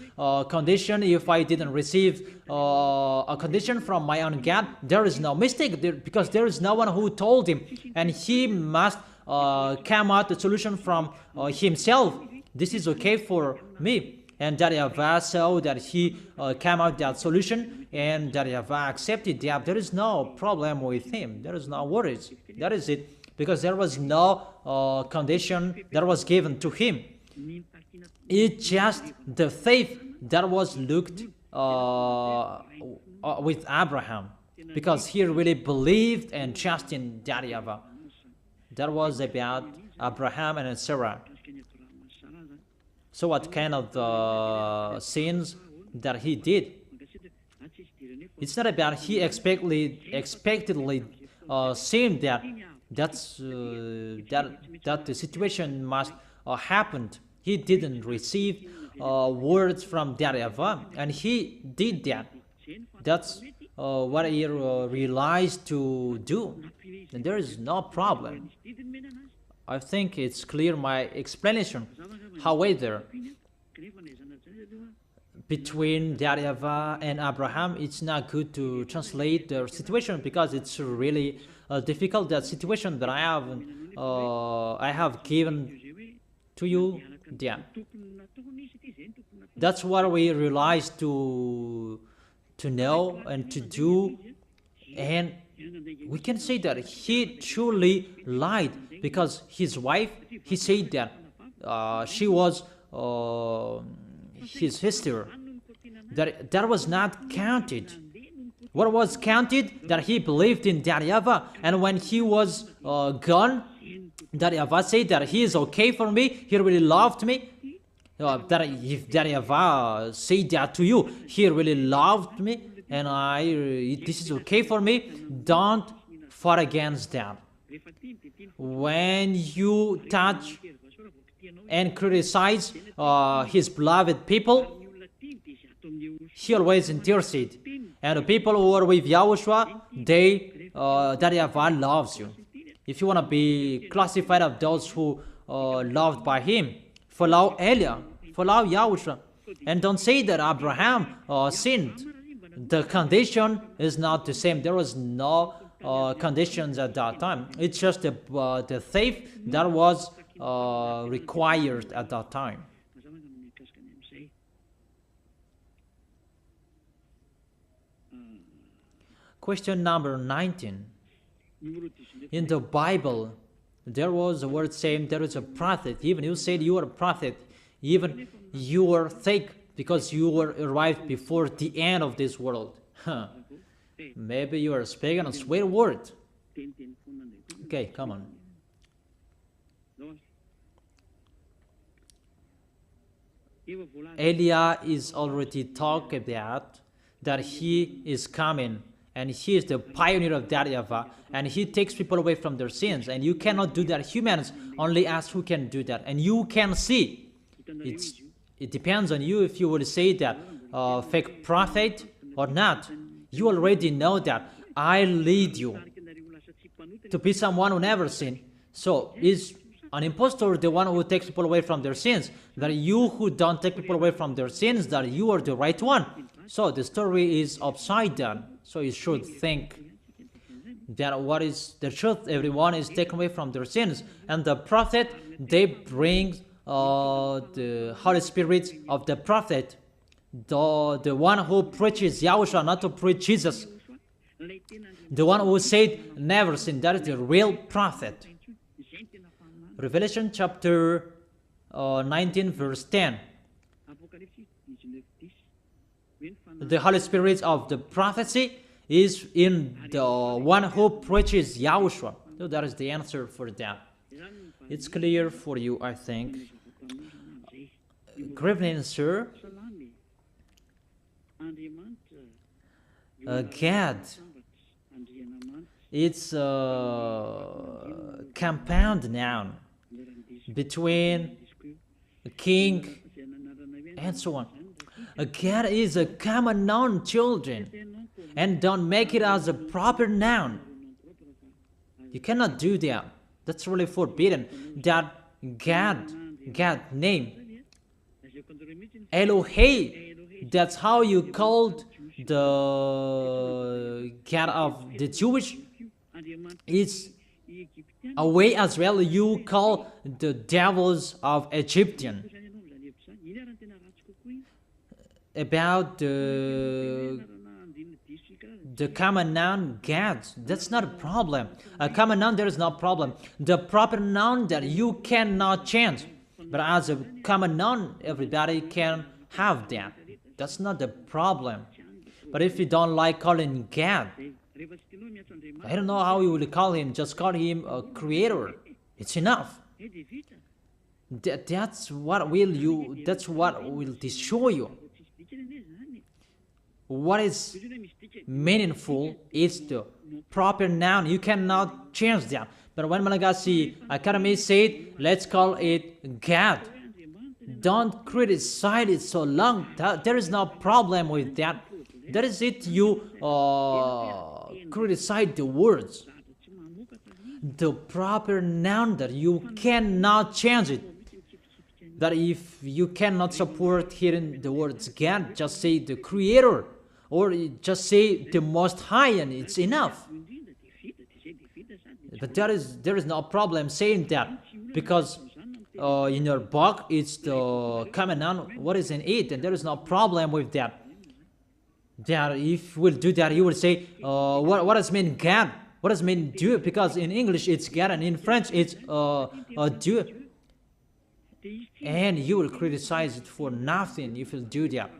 condition. If I didn't receive a condition from my own God, there is no mistake, because there is no one who told him, and he must come out the solution from himself. This is okay for me. And YAHVAH saw that he came out that solution, and YAHVAH accepted that. There is no problem with him. There is no worries. That is it. Because there was no condition that was given to him. It's just the faith that was looked with Abraham, because he really believed and trusted in YAHVAH. That was about Abraham and Sarah. So what kind of sins that he did? It's not about he expectedly sinned that the situation must happen. He didn't receive words from YAHVAH, and he did that. That's what he realized to do, and there is no problem. I think it's clear, my explanation. However, between YAHVAH and Abraham, it's not good to translate the situation, because it's really difficult, that situation that I have given to you. Yeah. That's what we realized to know and to do, and we can say that he truly lied, because his wife, he said that she was his sister. That was not counted. What was counted? That he believed in YAHVAH, and when he was gone, YAHVAH said that he is okay for me, he really loved me. That if YAHVAH said that to you, he really loved me, and this is okay for me, don't fight against that. When you touch and criticize his beloved people, he always intercedes. And the people who are with YAHOSHUAH, YAHVAH loves you. If you want to be classified of those who loved by him, follow Elia, follow YAHOSHUAH, and don't say that Abraham sinned. The condition is not the same. There was no conditions at that time. It's just the faith that was required at that time. Question number 19. In the Bible, there was a word saying there is a prophet. Even you said you are a prophet. Even you are fake, because you were arrived before the end of this world. Maybe you are speaking a swear word. Okay, come on. Elia is already talked about that he is coming and he is the pioneer of that YAHVAH, and he takes people away from their sins, and you cannot do that. Humans only ask who can do that, and you can see. It depends on you if you would say that fake prophet or not. You already know that I lead you to be someone who never sinned. So is an impostor the one who takes people away from their sins? That you who don't take people away from their sins, that you are the right one. So the story is upside down. So you should think that what is the truth? Everyone is taken away from their sins. And the prophet, they bring the Holy Spirit of the prophet, the one who preaches YAHOSHUAH, not to preach Jesus. The one who said never sin, that is the real prophet. Revelation chapter 19 verse 10. The Holy Spirit of the prophecy is in the one who preaches YAHOSHUAH. So that is the answer for that. It's clear for you, I think. Good evening, sir. Gad. It's a compound noun between a king and so on. A Gad is a common noun, children, and don't make it as a proper noun. You cannot do that. That's really forbidden. That Gad name, Elohei, that's how you called the God of the Jewish. It's a way as well you call the devils of Egyptian. About the common noun God, that's not a problem. A common noun, there is no problem. The proper noun that you cannot change, but as a common noun, everybody can have that. That's not the problem. But if you don't like calling God, I don't know how you will call him. Just call him a creator. It's enough. That's what will destroy you. What is meaningful is the proper noun. You cannot change that. But when Malagasy Academy said, let's call it God, don't criticize it so long. There is no problem with that. That is it. You criticize the words. The proper noun that you cannot change it. That if you cannot support hearing the words God, just say the creator. Or just say the Most High, and it's enough. But there is no problem saying that, because in your book it's the common noun what is in it, and there is no problem with that. That if we'll do that, you will say what does mean God? What does mean Dieu? Because in English it's God, and in French it's Dieu. And you will criticize it for nothing if you do that.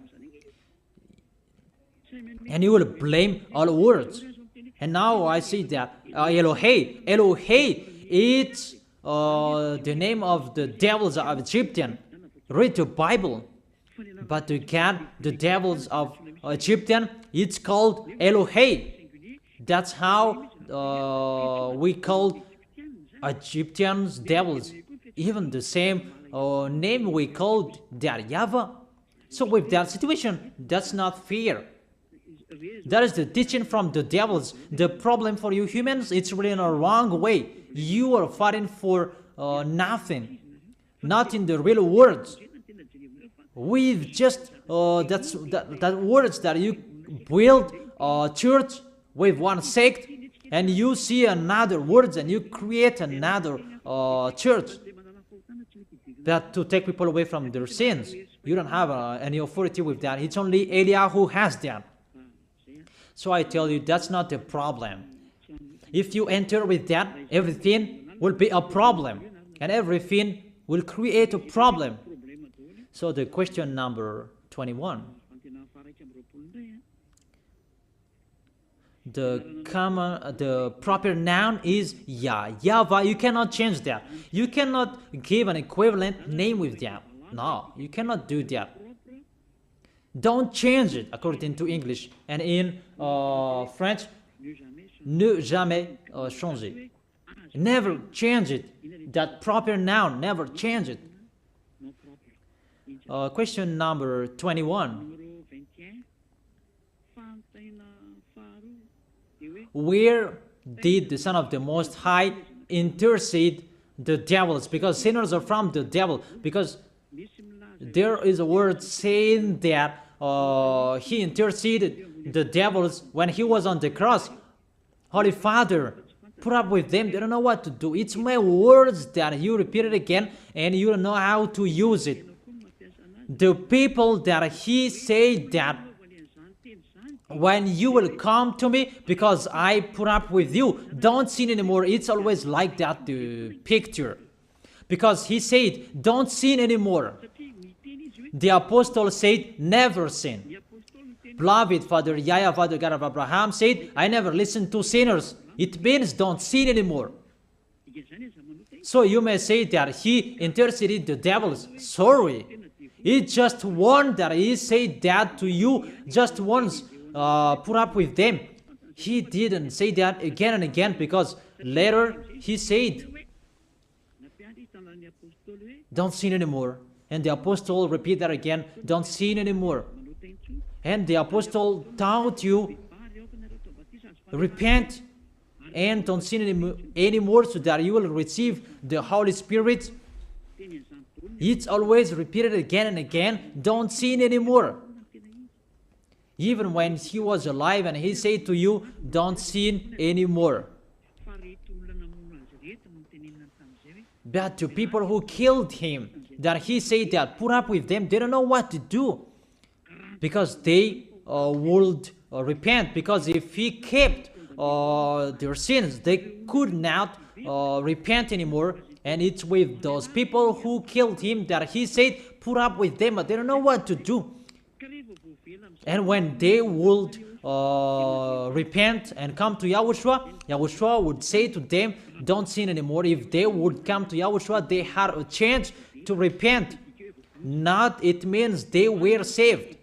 And you will blame all words. And now I see that Elohei, it's the name of the devils of Egyptian. Read the Bible. But to God, the devils of Egyptian, it's called Elohei. That's how we call Egyptians devils. Even the same name we called their YAHVAH. So with that situation, that's not fair. That is the teaching from the devils. The problem for you humans, it's really in a wrong way. You are fighting for nothing, not in the real words. We've just that words that you build a church with one sect, and you see another words and you create another church that to take people away from their sins. You don't have any authority with that. It's only Eliah who has that. So I tell you, that's not the problem. If you enter with that, everything will be a problem, and everything will create a problem. So the question number 21. The proper noun is YAHVAH. You cannot change that. You cannot give an equivalent name with that. No, you cannot do that. Don't change it according to English. And in French, ne jamais changer. Never change it. That proper noun, never change it. Question number 21. Where did the Son of the Most High intercede the devils? Because sinners are from the devil. Because there is a word saying that he interceded the devils when he was on the cross. Holy Father, put up with them. They don't know what to do. It's my words that you repeat it again and you don't know how to use it. The people that he said that when you will come to me because I put up with you, don't sin anymore. It's always like that, the picture. Because he said, don't sin anymore. The apostle said, never sin. Beloved Father YAHVAH, the God of Abraham, said, I never listen to sinners. It means don't sin anymore. So you may say that he interceded the devils. Sorry. It's just one that he said that to you just once. Put up with them. He didn't say that again and again because later he said, don't sin anymore. And the apostle repeat that again, don't sin anymore. And the apostle taught you, repent and don't sin anymore so that you will receive the Holy Spirit. It's always repeated again and again, don't sin anymore. Even when he was alive and he said to you, don't sin anymore. But to people who killed him, that he said that, put up with them, they don't know what to do. Because they would repent. Because if he kept their sins, they could not repent anymore. And it's with those people who killed him that he said, put up with them, but they don't know what to do. And when they would repent and come to YAHOSHUAH, YAHOSHUAH would say to them, don't sin anymore. If they would come to YAHOSHUAH, they had a chance to repent. Not it means they were saved.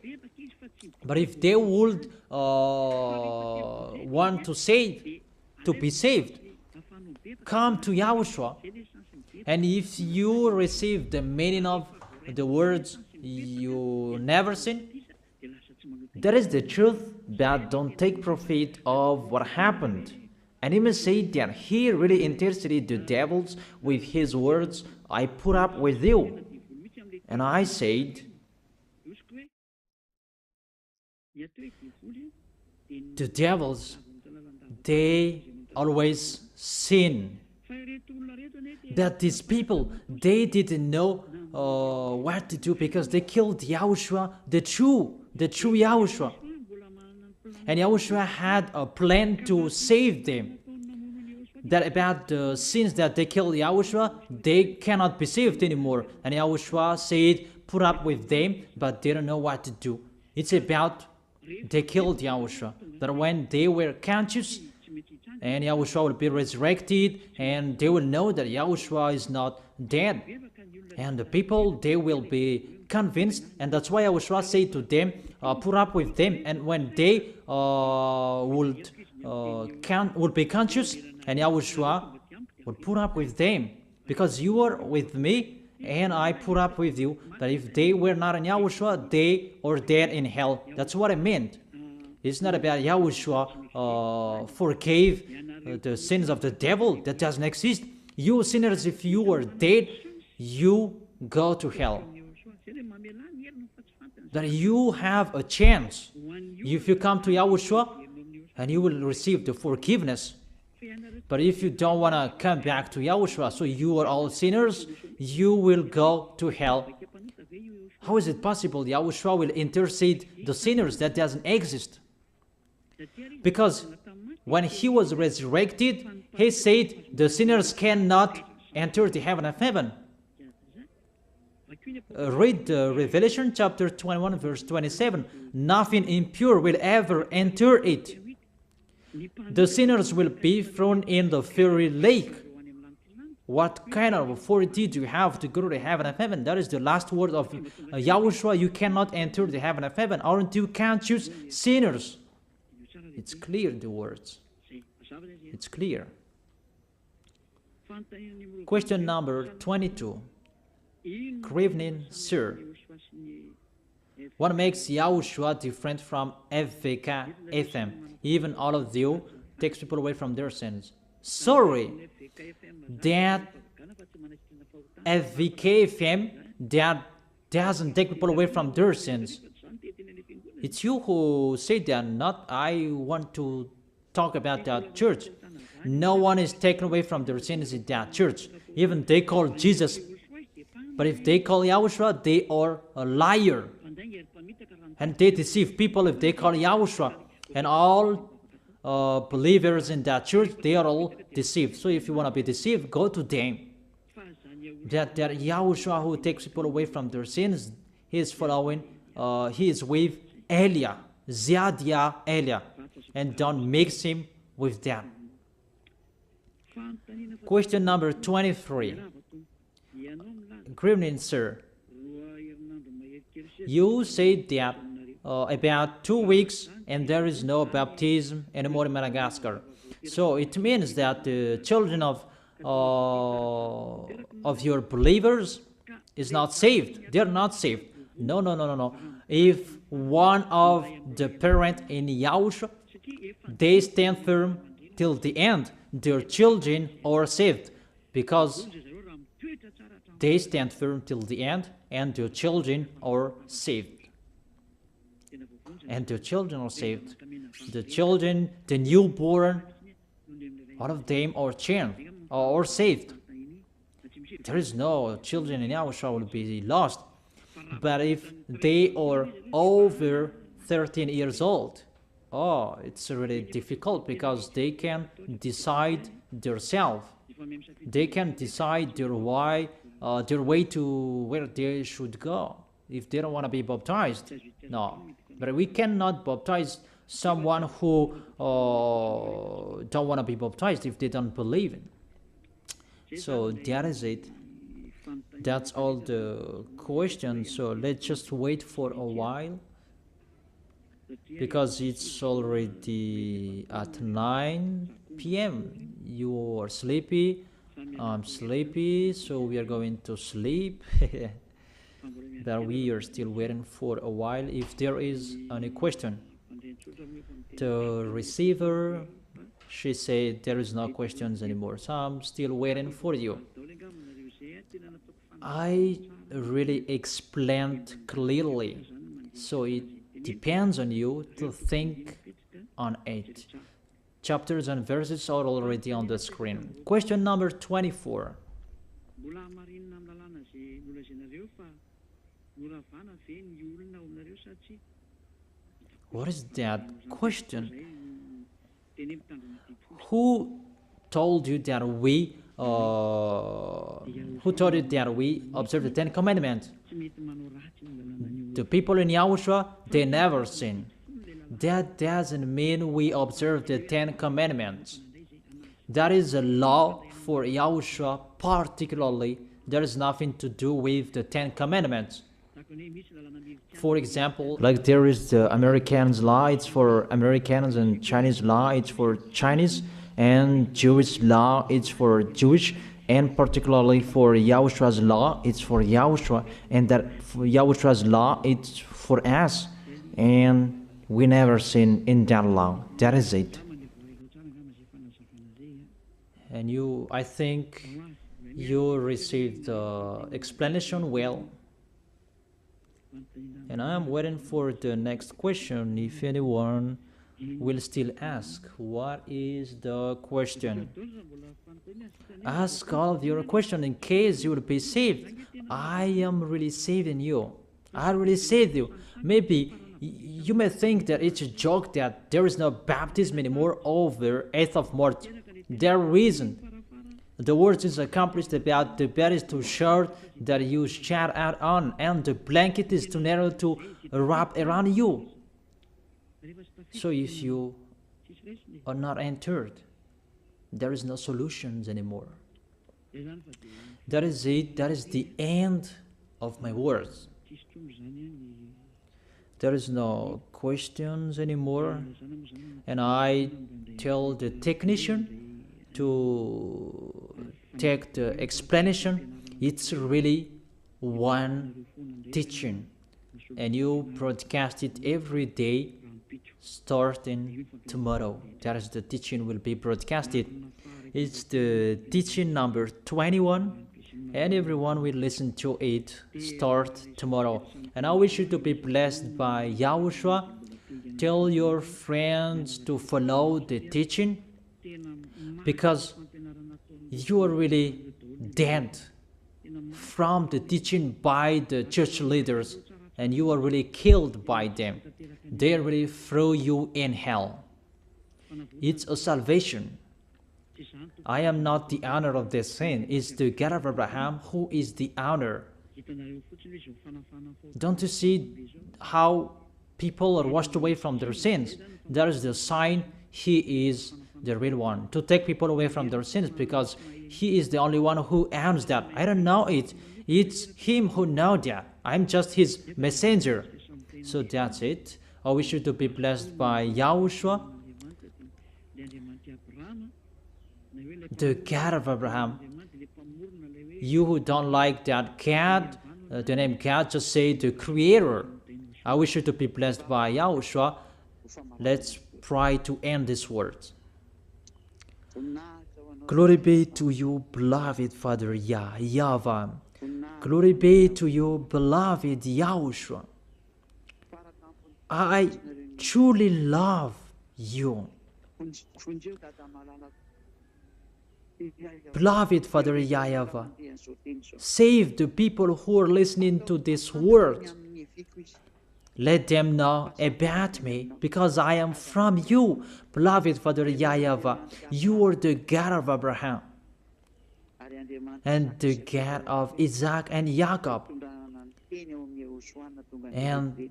But if they would want to be saved, come to YAHOSHUAH. And if you receive the meaning of the words, you never sin, that is the truth, but don't take profit of what happened. And he may say that he really interceded the devils with his words, I put up with you. And I said, the devils, they always sin. That these people, they didn't know what to do because they killed YAHOSHUAH, the true YAHOSHUAH. And YAHOSHUAH had a plan to save them. That about the sins that they killed YAHOSHUAH, they cannot be saved anymore. And YAHOSHUAH said, put up with them, but they don't know what to do. It's about they killed YAHOSHUAH. That when they were conscious, and YAHOSHUAH will be resurrected, and they will know that YAHOSHUAH is not dead. And the people, they will be convinced, and that's why YAHOSHUAH said to them, put up with them. And when they would be conscious, and YAHOSHUAH would put up with them, because you are with me, and I put up with you. But if they were not in YAHOSHUAH, they are dead in hell. That's what I meant. It's not about YAHOSHUAH forgave the sins of the devil. That doesn't exist. You sinners, if you are dead, you go to hell. That you have a chance. If you come to YAHOSHUAH, and you will receive the forgiveness. But if you don't want to come back to YAHOSHUAH, so you are all sinners, you will go to hell. How is it possible YAHOSHUAH will intercede the sinners? That doesn't exist. Because when he was resurrected, he said the sinners cannot enter the heaven of heaven. Read Revelation chapter 21 verse 27. Nothing impure will ever enter it. The sinners will be thrown in the fiery lake. What kind of authority do you have to go to the heaven of heaven? That is the last word of Yahushua. You cannot enter the heaven of heaven, aren't you? Can't choose sinners. It's clear, the words. It's clear. Question number 22. Good evening, sir. What makes Yahushua different from FVK FM? Even all of you takes people away from their sins. Sorry, that FVK FM that doesn't take people away from their sins. It's you who say that, not I want to talk about that church. No one is taken away from their sins in that church. Even they call Jesus. But if they call Yahushua, they are a liar. And they deceive people if they call Yahushua. And all believers in that church, they are all deceived. So if you want to be deceived, go to them. That Yahushua who takes people away from their sins, he is following, he is with Elia, Ziadia Elia, and don't mix him with them. Question number 23. Good evening, sir. You said that about 2 weeks and there is no baptism anymore in Madagascar. So it means that the children of your believers is not saved. They're not saved. No. If one of the parent in Yahushua, they stand firm till the end, their children are saved, because they stand firm till the end and their children are saved. And their children are saved. The children, the newborn, all of them are changed or saved. There is no children in Yahushua will be lost. But if they are over 13 years old, it's really difficult, because they can decide themselves. They can decide their way to where they should go. If they don't want to be baptized, no. But we cannot baptize someone who don't want to be baptized if they don't believe in. So that is it. That's all the questions. So let's just wait for a while, because it's already at 9 p.m. You are sleepy, I'm sleepy, so we are going to sleep. But we are still waiting for a while if there is any question. The receiver, she said there is no questions anymore, so I'm still waiting for you. I really explained clearly, so it depends on you to think on it. Chapters and verses are already on the screen. Question number 24. What is that question? Who told you that we observe the 10 Commandments? The people in Yahushua, they never sin. That doesn't mean we observe the 10 Commandments. That is a law for Yahushua particularly. There is nothing to do with the 10 Commandments. For example, like there is the Americans' law, it's for Americans, and Chinese law, it's for Chinese, and Jewish law, it's for Jewish, and particularly for Yahushua's law, it's for Yahushua, and that for Yahushua's law, it's for us, and we never sin in that law. That is it. And I think you received the explanation well. And I am waiting for the next question. If anyone will still ask, what is the question? Ask all of your questions in case you will be saved. I am really saving you. I really saved you. Maybe you may think that it's a joke that there is no baptism anymore over 8th of March. There isn't. The word is accomplished about the bed is too short that you shed out on, and the blanket is too narrow to wrap around you. So if you are not entered, there is no solutions anymore. That is it. That is the end of my words. There is no questions anymore. And I tell the technician to take the explanation. It's really one teaching. And you broadcast it every day starting tomorrow. That is the teaching will be broadcasted. It's the teaching number 21, and everyone will listen to it start tomorrow. And I wish you to be blessed by YAHOSHUAH. Tell your friends to follow the teaching, because you are really dead from the teaching by the church leaders, and you are really killed by them. They really throw you in hell. It's a salvation. I am not the owner of this sin. It's the God of Abraham who is the owner. Don't you see how people are washed away from their sins? That is the sign He is the real one. To take people away from their sins, because He is the only one who owns that. I don't know it. It's Him who knows that. I'm just His messenger. So that's it. I wish you to be blessed by YAHOSHUAH, the God of Abraham. You who don't like that God, the name God, just say the Creator. I wish you to be blessed by YAHOSHUAH. Let's try to end this word. Glory be to you, beloved Father YAHVAH. Glory be to you, beloved YAHOSHUAH. I truly love you. Beloved Father YAHVAH, save the people who are listening to this word. Let them know about me, because I am from you. Beloved Father YAHVAH, you are the God of Abraham and the God of Isaac and Jacob. And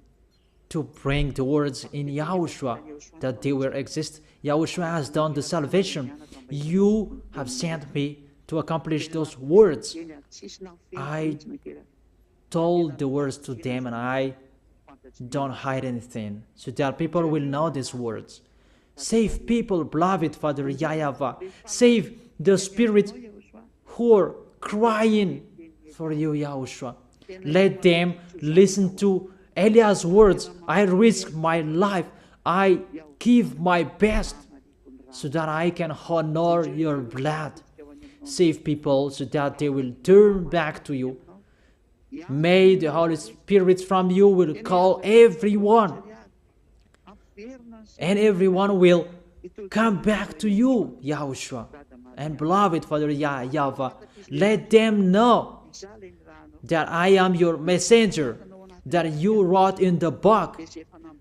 to bring the words in YAHOSHUAH that they will exist. YAHOSHUAH has done the salvation. You have sent me to accomplish those words. I told the words to them, and I don't hide anything, so that people will know these words. Save people, beloved Father YAHVAH. Save the spirits who are crying for you, YAHOSHUAH. Let them listen to Eliah's words. I risk my life. I give my best so that I can honor your blood. Save people so that they will turn back to you. May the Holy Spirit from you will call everyone, and everyone will come back to you, YAHOSHUAH. And beloved Father YAHVAH, let them know that I am your messenger, that you wrote in the book,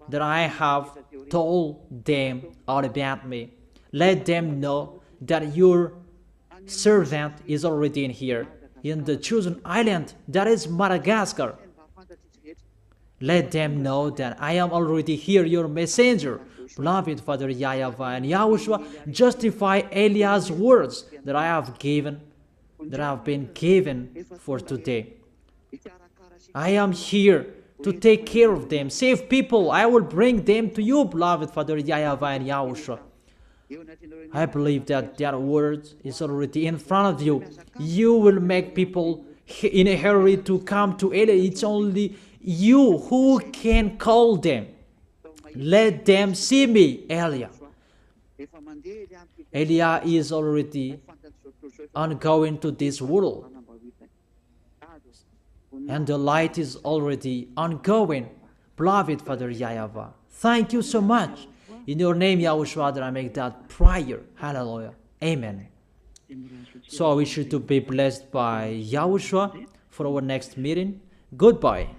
that I have told them all about me. Let them know that your servant is already in here, in the chosen island, that is Madagascar. Let them know that I am already here, your messenger. Beloved Father YAHVAH and YAHOSHUAH, justify Eliah's words that I have been given for today. I am here to take care of them. Save people. I will bring them to you, beloved Father YAHVAH and YAHOSHUAH. I believe that that word is already in front of you. You will make people in a hurry to come to Eliah. It's only you who can call them. Let them see me, Eliah. Eliah is already ongoing to this world, and the light is already ongoing. Beloved Father YAHVAH, thank you so much. In your name, YAHOSHUAH, that I make that prayer. Hallelujah. Amen. So I wish you to be blessed by YAHOSHUAH for our next meeting. Goodbye.